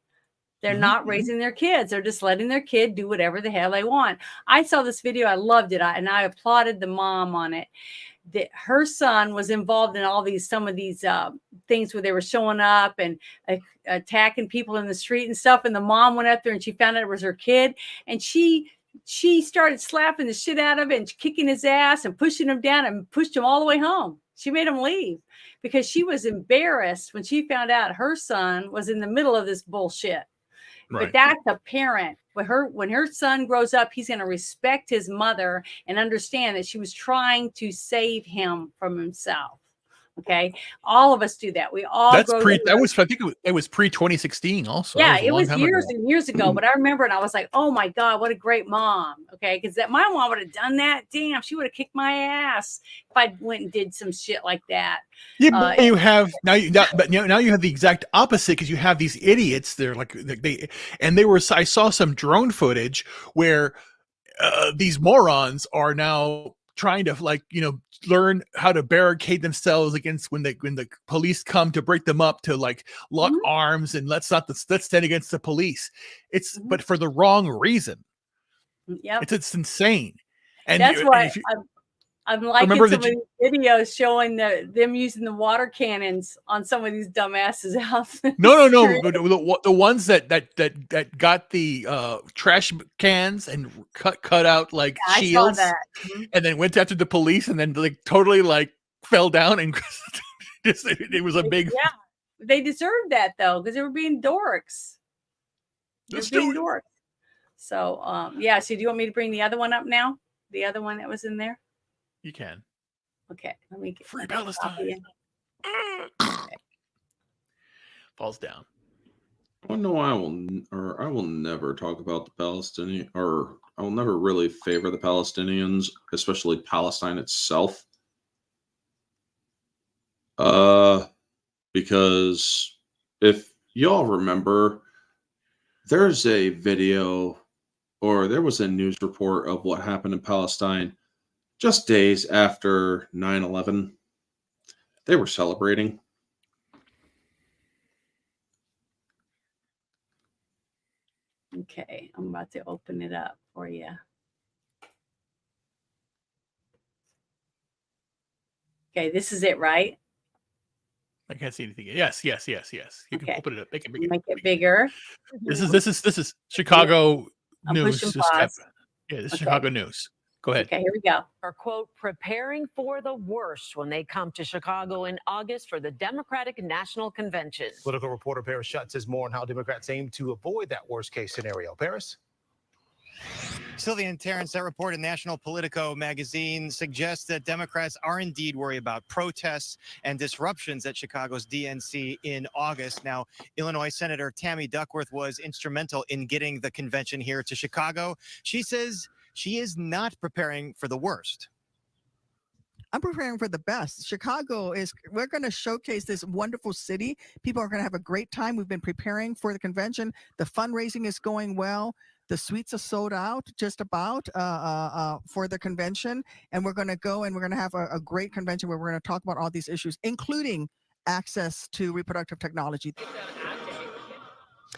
They're not raising their kids. They're just letting their kid do whatever the hell they want. I saw this video. I loved it. And I applauded the mom on it that her son was involved in some of these things where they were showing up and attacking people in the street and stuff. And the mom went up there and she found out it was her kid, and she started slapping the shit out of it and kicking his ass and pushing him down and pushed him all the way home. She made him leave because she was embarrassed when she found out her son was in the middle of this bullshit. Right. But that's a parent. When her son grows up, he's going to respect his mother and understand that she was trying to save him from himself. Okay, all of us do that. We all. I think it was pre 2016 also. Yeah, it was years and years ago. But I remember, and I was like, oh my God, what a great mom. Okay, because my mom would have done that. Damn, she would have kicked my ass if I went and did some shit like that. Yeah, but you have now you have the exact opposite, because you have these idiots. They're I saw some drone footage where these morons are now trying to learn how to barricade themselves against when the police come to break them up, to lock arms and let's stand against the police. It's but for the wrong reason. Yeah, it's insane. And that's why I'm liking some of these videos showing them using the water cannons on some of these dumbasses out there. No. The ones that got the trash cans and cut out shields, and then went after the police, and then totally fell down, and it was a big. Yeah, they deserved that though, because they were being dorks. Dorks. So yeah. So do you want me to bring the other one up now? The other one that was in there. You can. Okay, let me get Free Palestine. Okay. Falls down. Oh no, I will never talk about the Palestinian, or I will never really favor the Palestinians, especially Palestine itself. Because if y'all remember, there's a video, or there was a news report of what happened in Palestine just days after 9/11. They were celebrating. Okay, I'm about to open it up for you. Okay, this is it, right? I can't see anything. Yes. You can open it up. Make it bigger. This is Chicago news. Pushing pause. This is Chicago news. Go ahead. Okay, here we go. Are, quote, preparing for the worst when they come to Chicago in August for the Democratic National Convention. Political reporter Paris Schutt says more on how Democrats aim to avoid that worst case scenario. Paris? Sylvia and Terrence, that report in National Politico magazine suggests that Democrats are indeed worried about protests and disruptions at Chicago's DNC in August. Now, Illinois Senator Tammy Duckworth was instrumental in getting the convention here to Chicago. She says she is not preparing for the worst. I'm preparing for the best. We're going to showcase this wonderful city. People are going to have a great time. We've been preparing for the convention. The fundraising is going well. The suites are sold out just about for the convention. And we're going to go and we're going to have a great convention where we're going to talk about all these issues, including access to reproductive technology.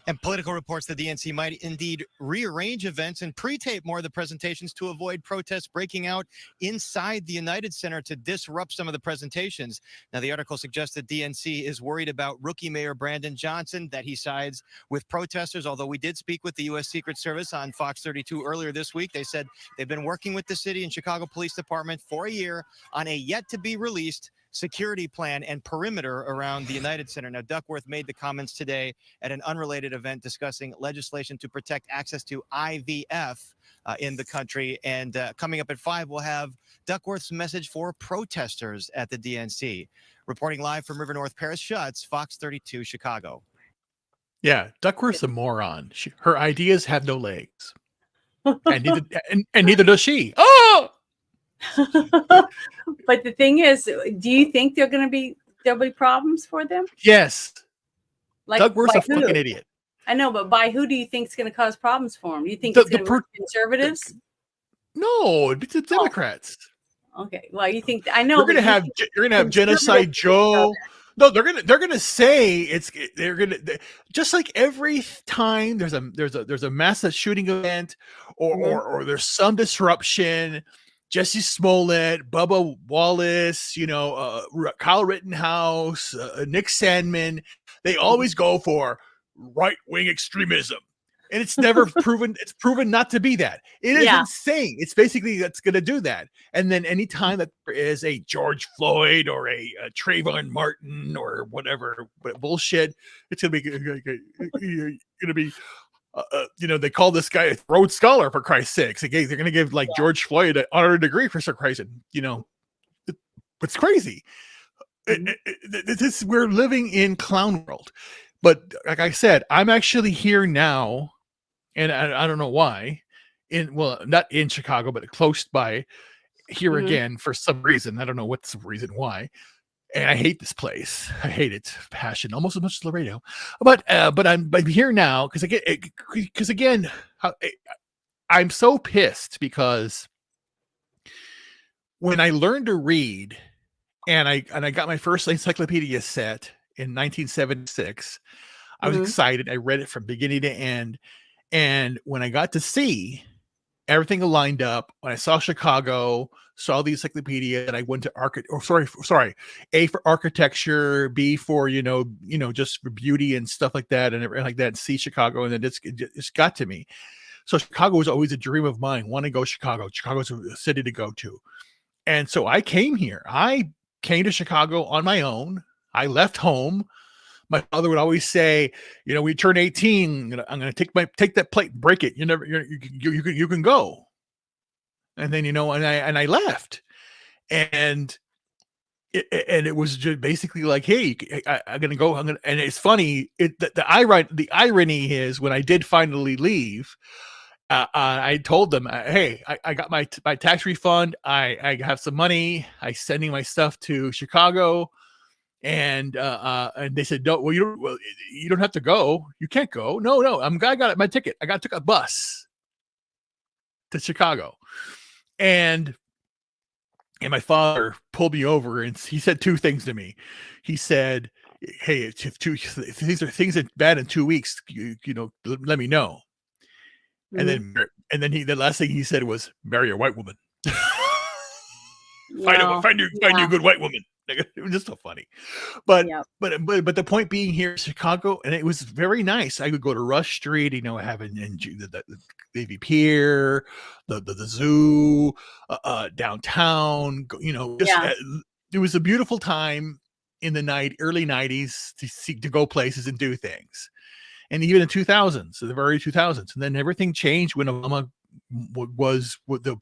And Politico reports the DNC might indeed rearrange events and pre-tape more of the presentations to avoid protests breaking out inside the United Center to disrupt some of the presentations. Now, the article suggests that DNC is worried about rookie Mayor Brandon Johnson, that he sides with protesters, although we did speak with the U.S. Secret Service on Fox 32 earlier this week. They said they've been working with the city and Chicago Police Department for a year on a yet-to-be-released security plan and perimeter around the United Center. Now, Duckworth made the comments today at an unrelated event discussing legislation to protect access to IVF in the country. And coming up at 5, we'll have Duckworth's message for protesters at the DNC. Reporting live from River North, Paris Schutt, Fox 32, Chicago. Yeah, Duckworth's a moron. Her ideas have no legs. And neither does she. Oh! But the thing is, do you think there'll be problems for them? Yes. Duckworth's a fucking idiot. I know, but by who do you think is going to cause problems for them? Do you think it's going to be conservatives? No, it's the Democrats. Okay. Well, you think I know you're going to have Genocide Joe. No, they're gonna say they're gonna just like every time there's a mass shooting event or there's some disruption. Jesse Smollett, Bubba Wallace, Kyle Rittenhouse, Nick Sandman, they always go for right-wing extremism. And it's never proven, it's proven not to be that. It is insane. It's basically that's going to do that. And then anytime that there is a George Floyd or a Trayvon Martin or whatever bullshit, it's going to be, they call this guy a Rhodes Scholar, for Christ's sakes. They're going to give like George Floyd an honorary degree for some reason. It's crazy. We're living in clown world. But like I said, I'm actually here now, and I don't know why. Not in Chicago, but close by here again for some reason. I don't know what's the reason why. And I hate this place. I hate it, passion, almost as much as Laredo. But I'm here now because again, I'm so pissed because when I learned to read, and I got my first encyclopedia set in 1976, I was excited. I read it from beginning to end, and when I got to see everything lined up, when I saw Chicago, saw the encyclopedia, and I went to A for architecture, B for just for beauty and stuff like that, and everything like that. And C, Chicago, and then it's got to me. So Chicago was always a dream of mine. Want to go Chicago? Chicago's a city to go to, and so I came here. I came to Chicago on my own. I left home. My father would always say, we turn 18, I'm going to take that plate, break it. You can go. And then, and I left, and it was just basically like, hey, I'm going to go. And it's funny. The irony is when I did finally leave, I told them, hey, I got my tax refund. I have some money. I'm sending my stuff to Chicago. And they said, no, you don't have to go. You can't go. No. I got my ticket. took a bus to Chicago, and my father pulled me over, and he said two things to me. He said, hey, if these are things that bad in 2 weeks, let me know. And then the last thing he said was, marry a white woman. Find you a good white woman. It was just so funny, but the point being here, Chicago, and it was very nice. I could go to Rush Street, having the Navy Pier, the zoo, downtown. It was a beautiful time in the early 90s to go places and do things, and even in 2000s, the very 2000s, and then everything changed when Obama was with the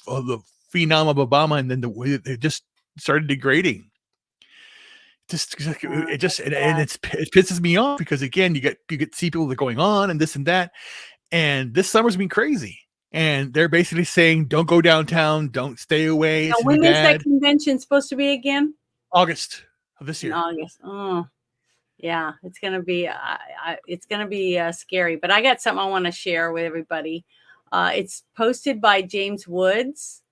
phenom of Obama, and then it just started degrading. It pisses me off because again, you get see people that are going on and this and that, and this summer's been crazy. And they're basically saying, don't go downtown, don't stay away. Now, when is that convention supposed to be again? August of this year. In August. Oh, yeah, it's gonna be scary. But I got something I want to share with everybody. It's posted by James Woods,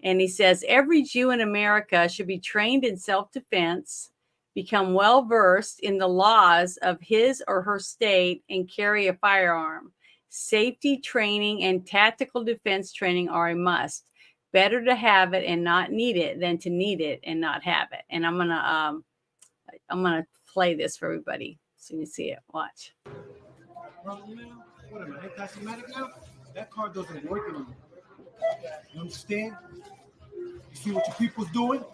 and he says every Jew in America should be trained in self-defense, become well-versed in the laws of his or her state, and carry a firearm. Safety training and tactical defense training are a must. Better to have it and not need it than to need it and not have it. And I'm gonna play this for everybody so you can see it. Watch. What am I, anti-Semitic now? That card doesn't work anymore. You understand? You see what your people's doing?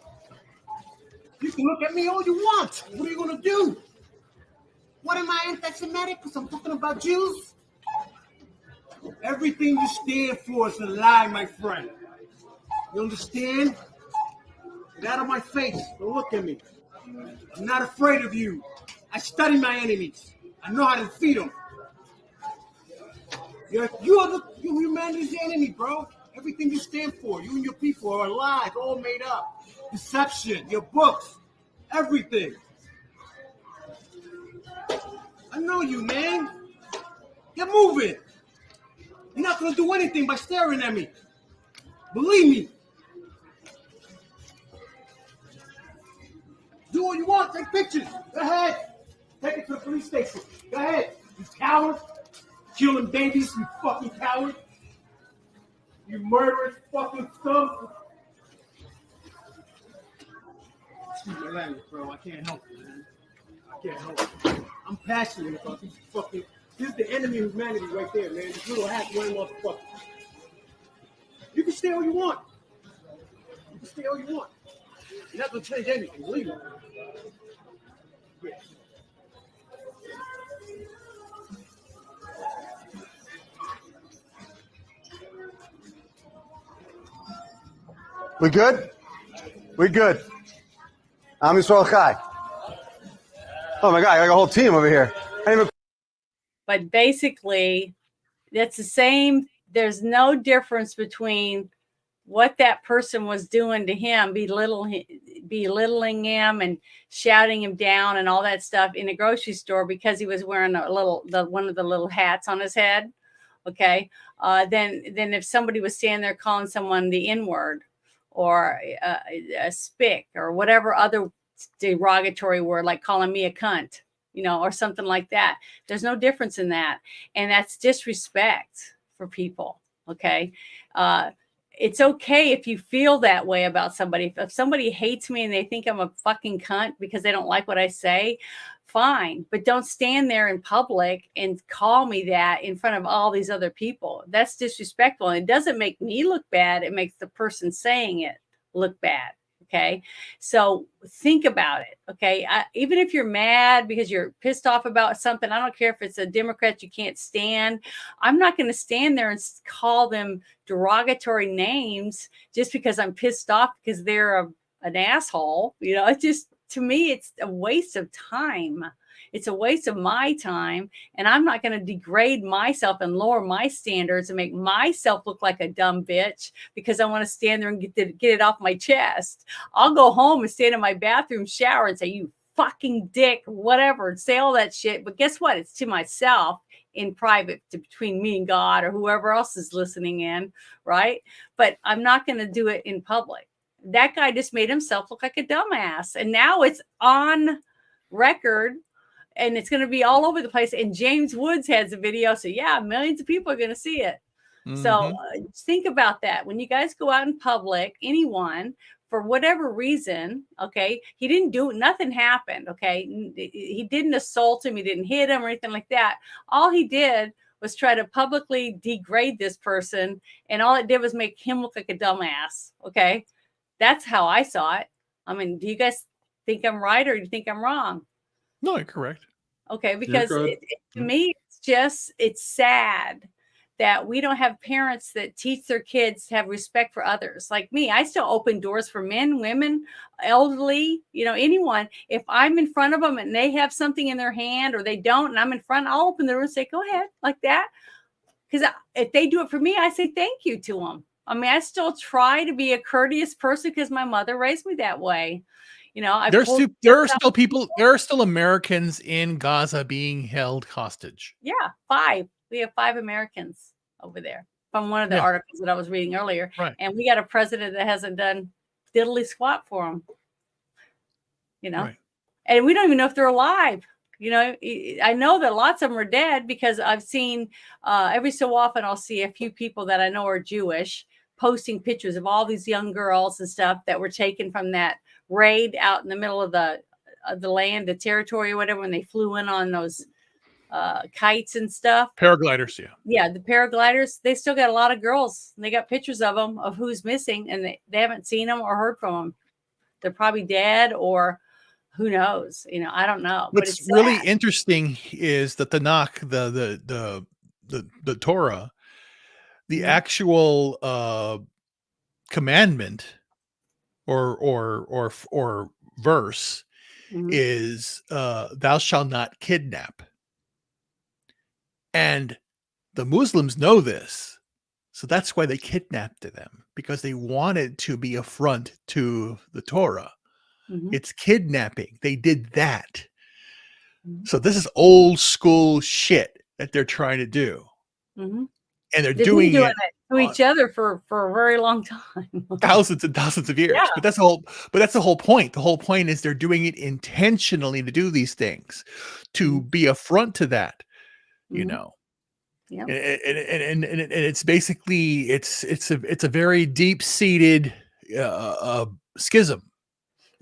You can look at me all you want. What are you gonna do? What am I, anti-Semitic? Because I'm talking about Jews? Everything you stand for is a lie, my friend. You understand? Get out of my face. Don't look at me. I'm not afraid of you. I study my enemies. I know how to defeat them. You're humanity's enemy, bro. Everything you stand for, you and your people are lies, all made up. Deception, your books, everything. I know you, man. Get moving. You're not going to do anything by staring at me. Believe me. Do what you want. Take pictures. Go ahead. Take it to the police station. Go ahead. You coward. Killing babies, you fucking coward. You murderous fucking scum. Excuse my language, bro. I can't help it, man. I can't help it. I'm passionate about these fucking. This is the enemy of humanity right there, man. This little hat wearing motherfucker. You can stay all you want. You can stay all you want. You're not gonna change anything, believe me. Yeah. We good? We good. I'm Yisrael Chai. Oh my God, I got a whole team over here. But basically, that's the same. There's no difference between what that person was doing to him, belittling him and shouting him down and all that stuff in a grocery store because he was wearing one of the little hats on his head. Okay. Then if somebody was standing there calling someone the N-word or a spick or whatever other derogatory word, like calling me a cunt, or something like that, there's no difference in that. And that's disrespect for people. Okay. It's okay if you feel that way about somebody. If somebody hates me and they think I'm a fucking cunt because they don't like what I say, fine. But don't stand there in public and call me that in front of all these other people. That's disrespectful. And it doesn't make me look bad. It makes the person saying it look bad. Okay. So think about it. Okay. Even if you're mad because you're pissed off about something, I don't care if it's a Democrat you can't stand. I'm not going to stand there and call them derogatory names just because I'm pissed off because they're an asshole. It just, to me, it's a waste of time. It's a waste of my time. And I'm not going to degrade myself and lower my standards and make myself look like a dumb bitch because I want to stand there and get it off my chest. I'll go home and stand in my bathroom shower and say, you fucking dick, whatever, and say all that shit. But guess what? It's to myself in private, between me and God or whoever else is listening in, right? But I'm not going to do it in public. That guy just made himself look like a dumbass. And now it's on record. And it's going to be all over the place. And James Woods has a video. So yeah, millions of people are going to see it. Mm-hmm. So think about that. When you guys go out in public, anyone, for whatever reason, okay, he didn't do, nothing happened. Okay. He didn't assault him. He didn't hit him or anything like that. All he did was try to publicly degrade this person. And all it did was make him look like a dumbass. Okay. That's how I saw it. I mean, do you guys think I'm right or do you think I'm wrong? No, you're correct. Okay, because to me, it's sad that we don't have parents that teach their kids to have respect for others. Like me, I still open doors for men, women, elderly, anyone. If I'm in front of them and they have something in their hand or they don't, and I'm in front, I'll open the door and say, go ahead, like that. Because if they do it for me, I say thank you to them. I mean, I still try to be a courteous person because my mother raised me that way. There are still Americans in Gaza being held hostage. Yeah, 5. We have 5 Americans over there from one of the articles that I was reading earlier. Right. And we got a president that hasn't done diddly squat for them. Right. And we don't even know if they're alive. I know that lots of them are dead because I've seen every so often I'll see a few people that I know are Jewish posting pictures of all these young girls and stuff that were taken from that raid out in the middle of the land, the territory or whatever, when they flew in on those kites and stuff. Paragliders, yeah. Yeah, the paragliders, they still got a lot of girls. And they got pictures of them, of who's missing, and they haven't seen them or heard from them. They're probably dead or who knows? I don't know. What's but it's really interesting is that the Tanakh, the Torah, the actual commandment or verse is thou shalt not kidnap. And the Muslims know this. So that's why they kidnapped them, because they wanted to be affront to the Torah. It's kidnapping. They did that. So this is old school shit that they're trying to do. And they're doing it to each other for a very long time. thousands and thousands of years. Yeah. But that's the whole point. The whole point is they're doing it intentionally to do these things, to be affront to that, Yeah. And it's basically it's a very deep-seated schism.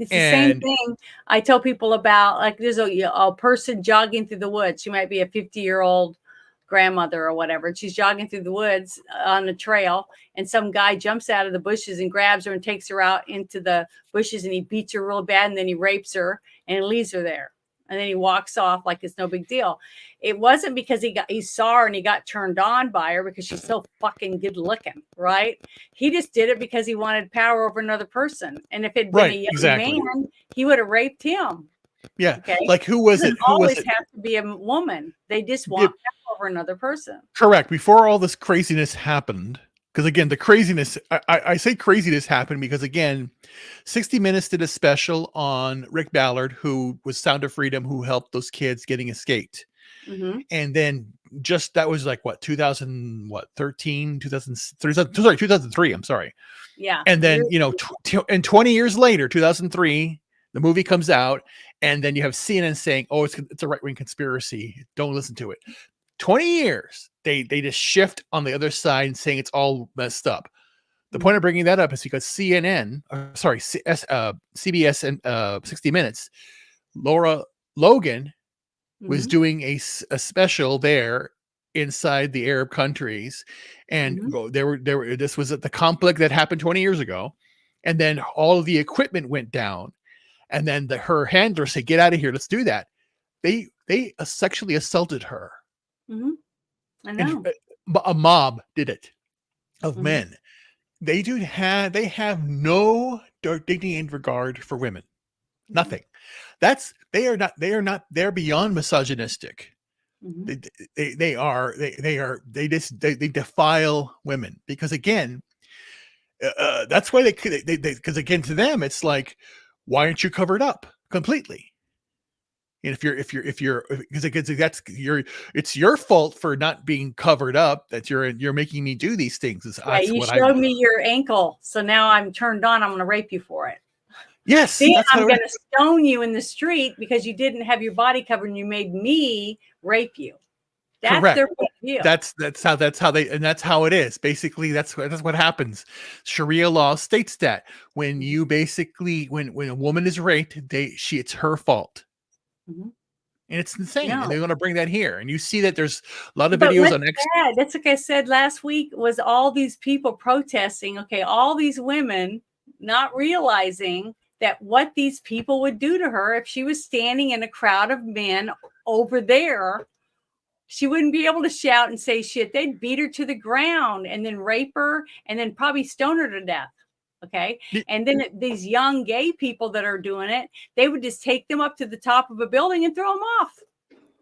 It's the same thing I tell people about, like there's a person jogging through the woods. She might be a 50-year-old grandmother or whatever. And she's jogging through the woods on the trail, and some guy jumps out of the bushes and grabs her and takes her out into the bushes, and he beats her real bad, and then he rapes her and leaves her there. And then he walks off like it's no big deal. It wasn't because he saw her and he got turned on by her because she's so fucking good looking, right? He just did it because he wanted power over another person. And if it'd been a young man, he would have raped him. Yeah. Okay. Like who was it? Who always was it? have to be a woman. They just want power over another person. Correct. Before all this craziness happened, because again, the craziness, I say craziness happened because again, 60 Minutes did a special on Rick Ballard, who was Sound of Freedom, who helped those kids getting escaped. And then just, that was like what, 2013, 2003, I'm sorry. Yeah. And then, and 20 years later, 2003, the movie comes out, and then you have CNN saying, oh, it's a right-wing conspiracy. Don't listen to it. 20 years, they just shift on the other side and saying it's all messed up. The point of bringing that up is because CBS and 60 Minutes, Laura Logan was doing a special there inside the Arab countries, and this was at the conflict that happened 20 years ago, and then all of the equipment went down, and then her handler said, "Get out of here, let's do that." They sexually assaulted her. I know. And a mob did it of men. They have no dignity and regard for women. Nothing. They're beyond misogynistic. They defile women because again, that's why because again, to them, it's like, why aren't you covered up completely? And if you're because it's your fault for not being covered up that you're making me do these things. You showed me your ankle, so now I'm turned on. I'm going to rape you for it. Yes, See, I'm going to stone you in the street because you didn't have your body covered and you made me rape you. That's correct. Their deal. That's how it is. Basically, that's what happens. Sharia law states that when you basically when a woman is raped, it's her fault. And it's insane. And they're going to bring that here. And you see that there's a lot of videos on X. That's like I said last week, was all these people protesting. Okay, all these women not realizing that what these people would do to her if she was standing in a crowd of men over there. She wouldn't be able to shout and say shit. They'd beat her to the ground and then rape her and then probably stone her to death. Okay. And then these young gay people that are doing it, they would just take them up to the top of a building and throw them off.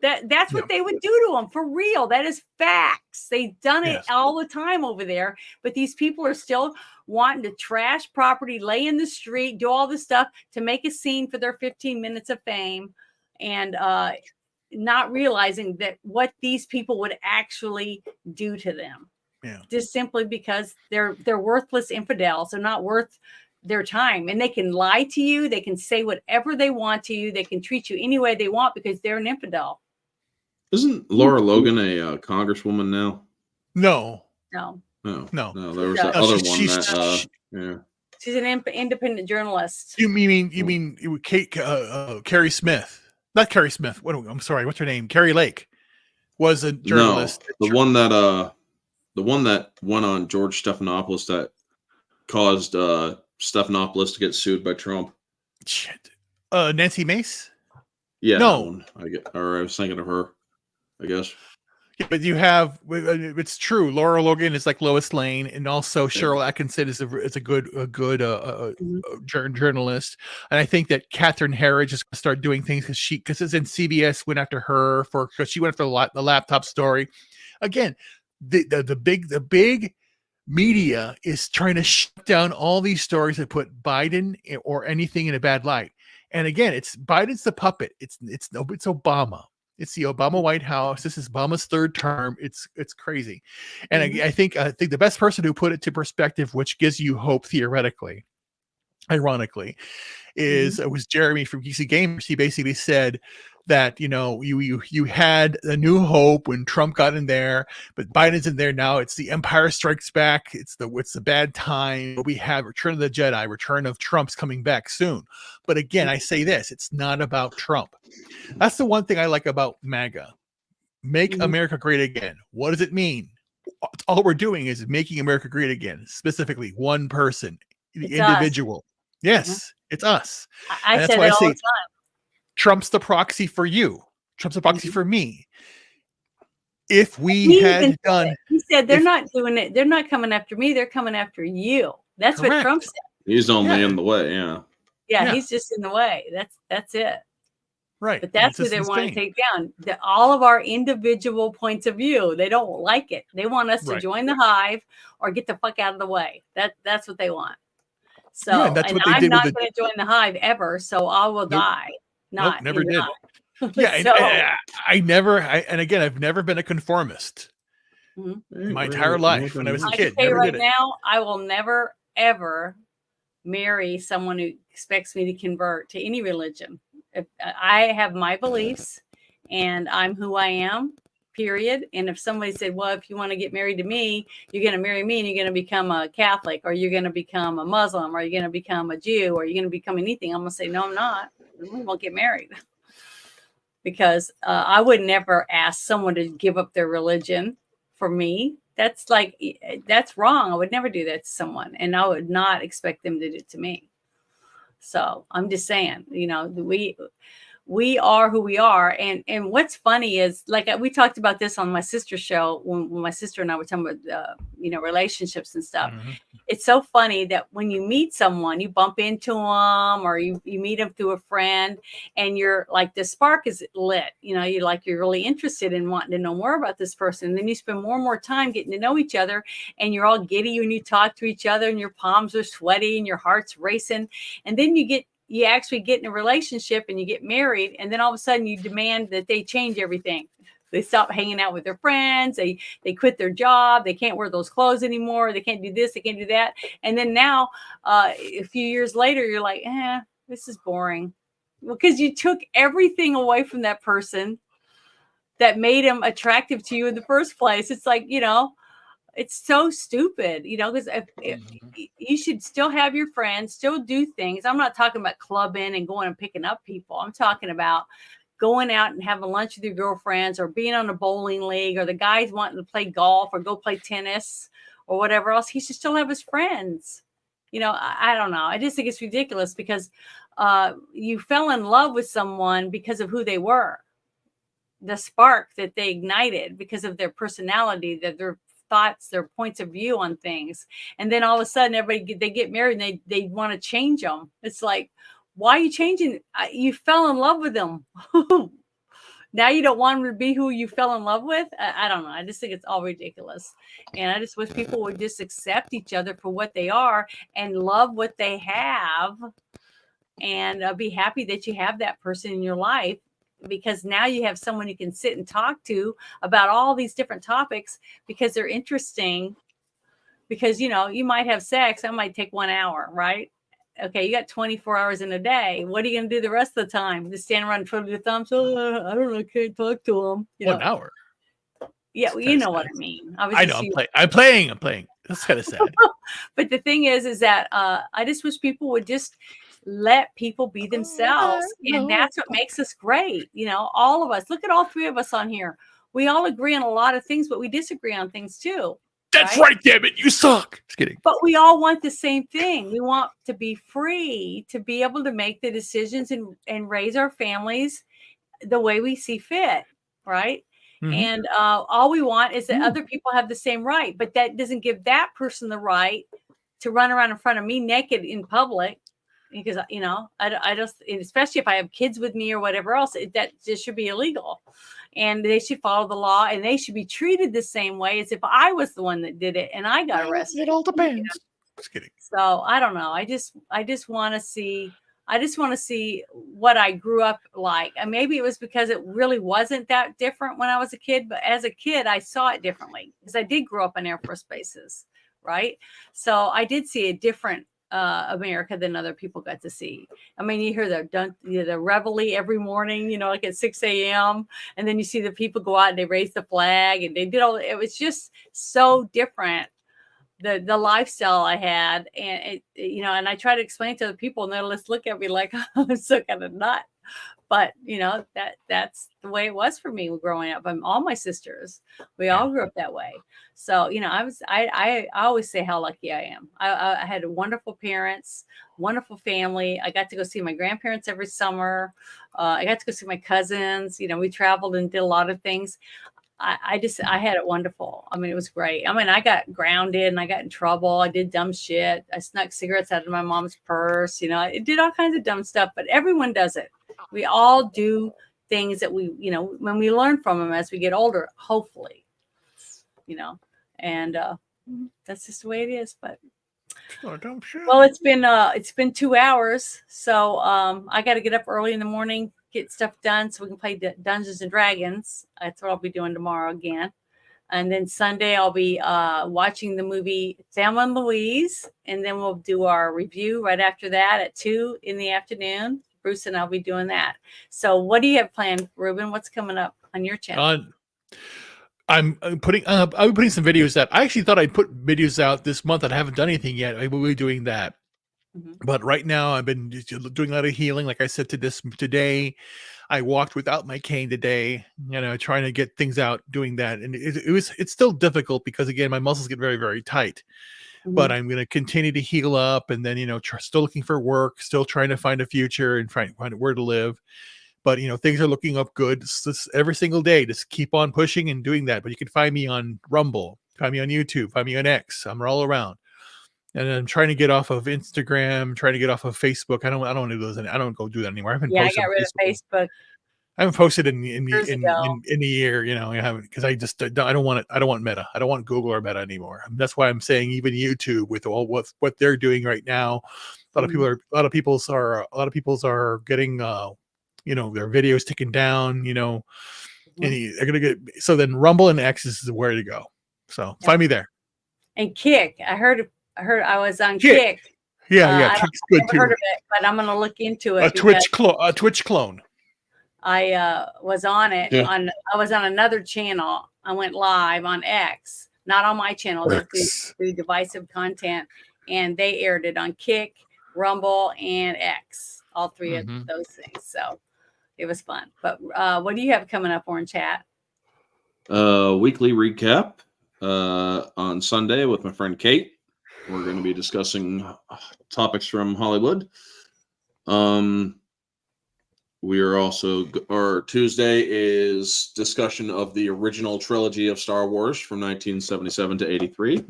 That's what they would do to them, for real. That is facts. They've done it all the time over there. But these people are still wanting to trash property, lay in the street, do all this stuff to make a scene for their 15 minutes of fame, and not realizing that what these people would actually do to them. Just simply because they're worthless infidels. They're not worth their time, and they can lie to you. They can say whatever they want to you. They can treat you any way they want because they're an infidel. Isn't Laura Logan a congresswoman now? No. No, there was that other one. She's an independent journalist. You mean Kate, Carrie Smith? Not Carrie Smith. I'm sorry. What's her name? Carrie Lake was a journalist. No, the one that went on George Stephanopoulos that caused Stephanopoulos to get sued by Trump. Shit. Nancy Mace? Yeah. No. I was thinking of her, I guess. Yeah, but you have, it's true. Laura Logan is like Lois Lane, and also Cheryl Atkinson is a good journalist. And I think that Catherine Herridge is going to start doing things because it's in CBS went after her because she went after the laptop story. Again, the big media is trying to shut down all these stories that put Biden or anything in a bad light. And again, it's Biden's the puppet. It's Obama. It's the Obama White House. This is Obama's third term. It's crazy. And I think the best person who put it to perspective, which gives you hope theoretically, ironically, it was Jeremy from Geeksy Gamers. He basically said that, you had a new hope when Trump got in there, but Biden's in there now. It's the Empire Strikes Back. It's the bad time. We have Return of the Jedi, Return of Trump's coming back soon. But again, I say this, it's not about Trump. That's the one thing I like about MAGA. Make America great again. What does it mean? All we're doing is making America great again, specifically one person, the It's individual. us. Yes, it's us. I And that's say why that I all say the time. Trump's the proxy for you. Trump's the proxy for me. If we He had even done, said it. He said they're not doing it. They're not coming after me. They're coming after you. That's what Correct. Trump said. He's only in the way. Yeah. Yeah, he's just in the way. That's it. Right. But that's who they want to take down. All of our individual points of view. They don't like it. They want us to Right. join the hive or get the fuck out of the way. That's what they want. So, Yeah, and that's what they I'm did with not going to join the hive ever. So I will die. Nope, Not never in the did. hive. Yeah, and So- and again, I've never been a conformist my entire life when I was a I kid. can tell you Never right did it. now, I will never ever marry someone who expects me to convert to any religion. If I have my beliefs and I'm who I am, period. And if somebody said, well, if you want to get married to me, you're going to marry me and you're going to become a Catholic, or you're going to become a Muslim, or you're going to become a Jew, or you're going to become anything, I'm going to say, no, I'm not. We won't get married. Because I would never ask someone to give up their religion for me. That's wrong. I would never do that to someone, and I would not expect them to do it to me. So I'm just saying, we are who we are. And what's funny is, like, we talked about this on my sister's show when my sister and I were talking about, relationships and stuff. It's so funny that when you meet someone, you bump into them or you meet them through a friend, and you're like, the spark is lit. You're really interested in wanting to know more about this person. And then you spend more and more time getting to know each other, and you're all giddy when you talk to each other, and your palms are sweaty and your heart's racing. And then you actually get in a relationship and you get married, and then all of a sudden you demand that they change everything. They stop hanging out with their friends. They quit their job. They can't wear those clothes anymore. They can't do this. They can't do that. And then now, a few years later, you're like, this is boring. Well, because you took everything away from that person that made him attractive to you in the first place. It's like, it's so stupid, because you should still have your friends, still do things. I'm not talking about clubbing and going and picking up people. I'm talking about going out and having lunch with your girlfriends, or being on a bowling league, or the guys wanting to play golf or go play tennis or whatever else. He should still have his friends. I don't know. I just think it's ridiculous because you fell in love with someone because of who they were, the spark that they ignited because of their personality, their thoughts, their points of view on things. And then all of a sudden they get married and they want to change them. It's like, why are you changing? You fell in love with them. Now you don't want them to be who you fell in love with. I don't know. I just think it's all ridiculous. And I just wish people would just accept each other for what they are and love what they have, and be happy that you have that person in your life, because now you have someone you can sit and talk to about all these different topics because they're interesting. Because, you might have sex. That might take 1 hour, right? Okay, you got 24 hours in a day. What are you going to do the rest of the time? Just stand around and twiddle your thumbs? Oh, I don't know. I can't talk to them. 1 hour. Yeah, well, you know what I mean. I know. I'm playing. That's kind of sad. But the thing is that I just wish people would just let people be themselves. And that's what makes us great. All of us. Look at all three of us on here. We all agree on a lot of things, but we disagree on things too. That's right, damn it. You suck. Just kidding. But we all want the same thing. We want to be free, to be able to make the decisions and raise our families the way we see fit, right? Mhm. And all we want is that other people have the same right, but that doesn't give that person the right to run around in front of me naked in public, because I just, especially if I have kids with me or whatever else, that just should be illegal. And they should follow the law, and they should be treated the same way as if I was the one that did it and I got arrested. It all depends. Just kidding. So I don't know. I just want to see. I just want to see what I grew up like. And maybe it was because it really wasn't that different when I was a kid. But as a kid, I saw it differently because I did grow up in Air Force bases, right? So I did see a different America than other people got to see. I mean, you hear the reveille every morning, you know, like at 6 a.m. And then you see the people go out and they raise the flag and they did all, it was just so different. The lifestyle I had, and you know, and I try to explain to the people and they'll just look at me like I'm so kind of nut. But you know, that's the way it was for me growing up. All my sisters, we all grew up that way. So you know, I always say how lucky I am. I had wonderful parents, wonderful family. I got to go see my grandparents every summer. I got to go see my cousins. You know, we traveled and did a lot of things. I had it wonderful. I mean, it was great. I mean, I got grounded and I got in trouble. I did dumb shit. I snuck cigarettes out of my mom's purse. You know, I did all kinds of dumb stuff, but everyone does it. We all do things that we, you know, when we learn from them as we get older, hopefully, you know, and that's just the way it is. But well, it's been 2 hours. So I got to get up early in the morning, get stuff done so we can play Dungeons and Dragons. That's what I'll be doing tomorrow again. And then Sunday I'll be watching the movie Thelma and Louise, and then we'll do our review right after that at 2 in the afternoon. Bruce and I'll be doing that. So what do you have planned, Ruben? What's coming up on your channel? I'm putting I'll be putting some videos out. I actually thought I'd put videos out this month. I haven't done anything yet. I will be doing that. But right now I've been doing a lot of healing. Like I said today, I walked without my cane today, you know, trying to get things out, doing that. And it's still difficult because again, my muscles get very, very tight. But I'm going to continue to heal up, and then, you know, still looking for work, still trying to find a future and find where to live. But, you know, things are looking up good. Just every single day, just keep on pushing and doing that. But you can find me on Rumble, find me on YouTube, find me on X. I'm all around. And I'm trying to get off of Instagram, trying to get off of Facebook. I don't do those. I don't go do that anymore. I haven't posted. I got rid of Facebook. I haven't posted in the year, you know. I haven't, because I don't want it. I don't want Meta. I don't want Google or Meta anymore. That's why I'm saying even YouTube with all what they're doing right now. A lot of people's are getting you know, their videos taken down. You know, and they're gonna get. So then Rumble and X is where to go. So find me there. And Kick, I heard I was on Kick. Yeah, Kick's good too. Heard of it, but I'm gonna look into it. A Twitch clone. I was on it. I was on another channel. I went live on X, not on my channel. Through divisive content, and they aired it on Kick, Rumble, and X. All three of those things. So it was fun. But what do you have coming up, Orange Hat? Weekly recap on Sunday with my friend Kate. We're going to be discussing topics from Hollywood. We are also, or Tuesday is discussion of the original trilogy of Star Wars from 1977 to 83.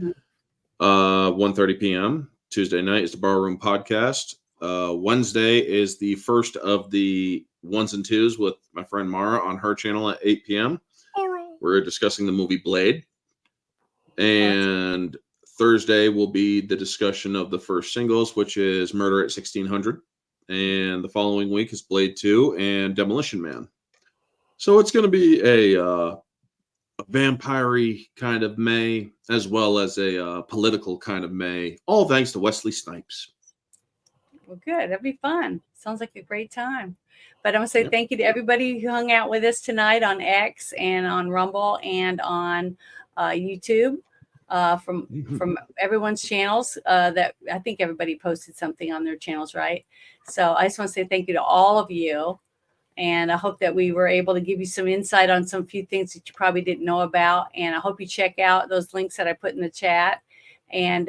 1:30 p.m. Tuesday night is the Barroom Podcast. Wednesday is the first of the ones and twos with my friend Mara on her channel at 8 p.m. We're discussing the movie Blade. And Thursday will be the discussion of the first singles, which is Murder at 1600. And the following week is Blade 2 and Demolition Man. So it's going to be a vampire-y kind of May, as well as a political kind of May, all thanks to Wesley Snipes. Well, good. That'd be fun. Sounds like a great time. But I'm going to say thank you to everybody who hung out with us tonight on X and on Rumble and on YouTube. From everyone's channels that I think everybody posted something on their channels, right? So I just want to say thank you to all of you. And I hope that we were able to give you some insight on some few things that you probably didn't know about. And I hope you check out those links that I put in the chat and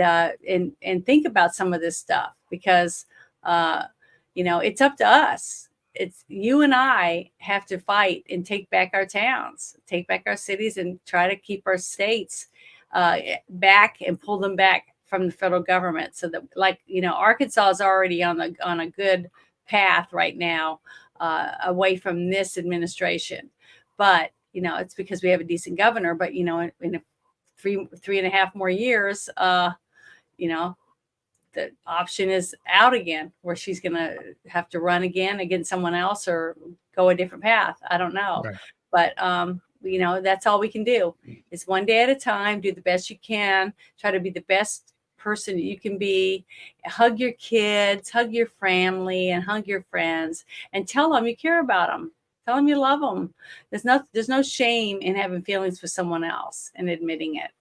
think about some of this stuff, because, you know, it's up to us. It's you and I have to fight and take back our towns, take back our cities, and try to keep our states back and pull them back from the federal government. So that, like, you know, Arkansas is already on a good path right now, away from this administration. But, you know, it's because we have a decent governor. But, you know, in 3.5 more years, you know, the option is out again, where she's going to have to run again against someone else or go a different path. I don't know. Right. But, you know, that's all we can do is one day at a time, do the best you can, try to be the best person you can be. Hug your kids, hug your family, and hug your friends, and tell them you care about them. Tell them you love them. There's no shame in having feelings for someone else and admitting it,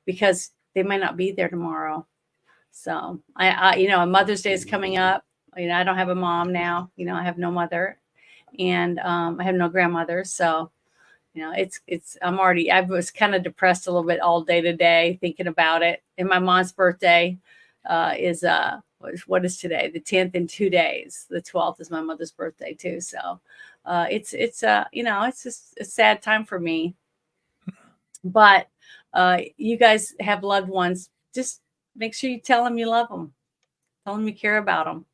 because they might not be there tomorrow. So Mother's Day is coming up. I don't have a mom now. I have no mother, and I have no grandmother. So I was kind of depressed a little bit all day today thinking about it. And my mom's birthday is what is today? The 10th in 2 days. The 12th is my mother's birthday too. So it's just a sad time for me. But you guys have loved ones. Just make sure you tell them you love them. Tell them you care about them.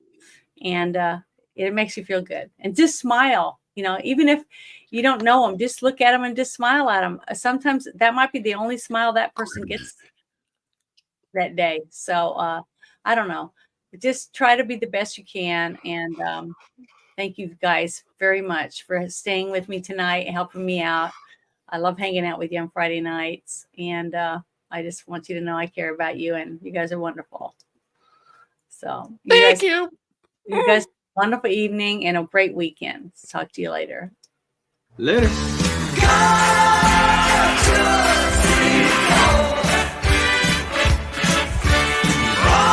And it makes you feel good. And just smile. Even if you don't know them, just look at them and just smile at them. Sometimes that might be the only smile that person gets that day. So I don't know. Just try to be the best you can. And thank you guys very much for staying with me tonight and helping me out. I love hanging out with you on Friday nights. And I just want you to know I care about you, and you guys are wonderful. So thank you. You guys, wonderful evening and a great weekend. Talk to you later. Later.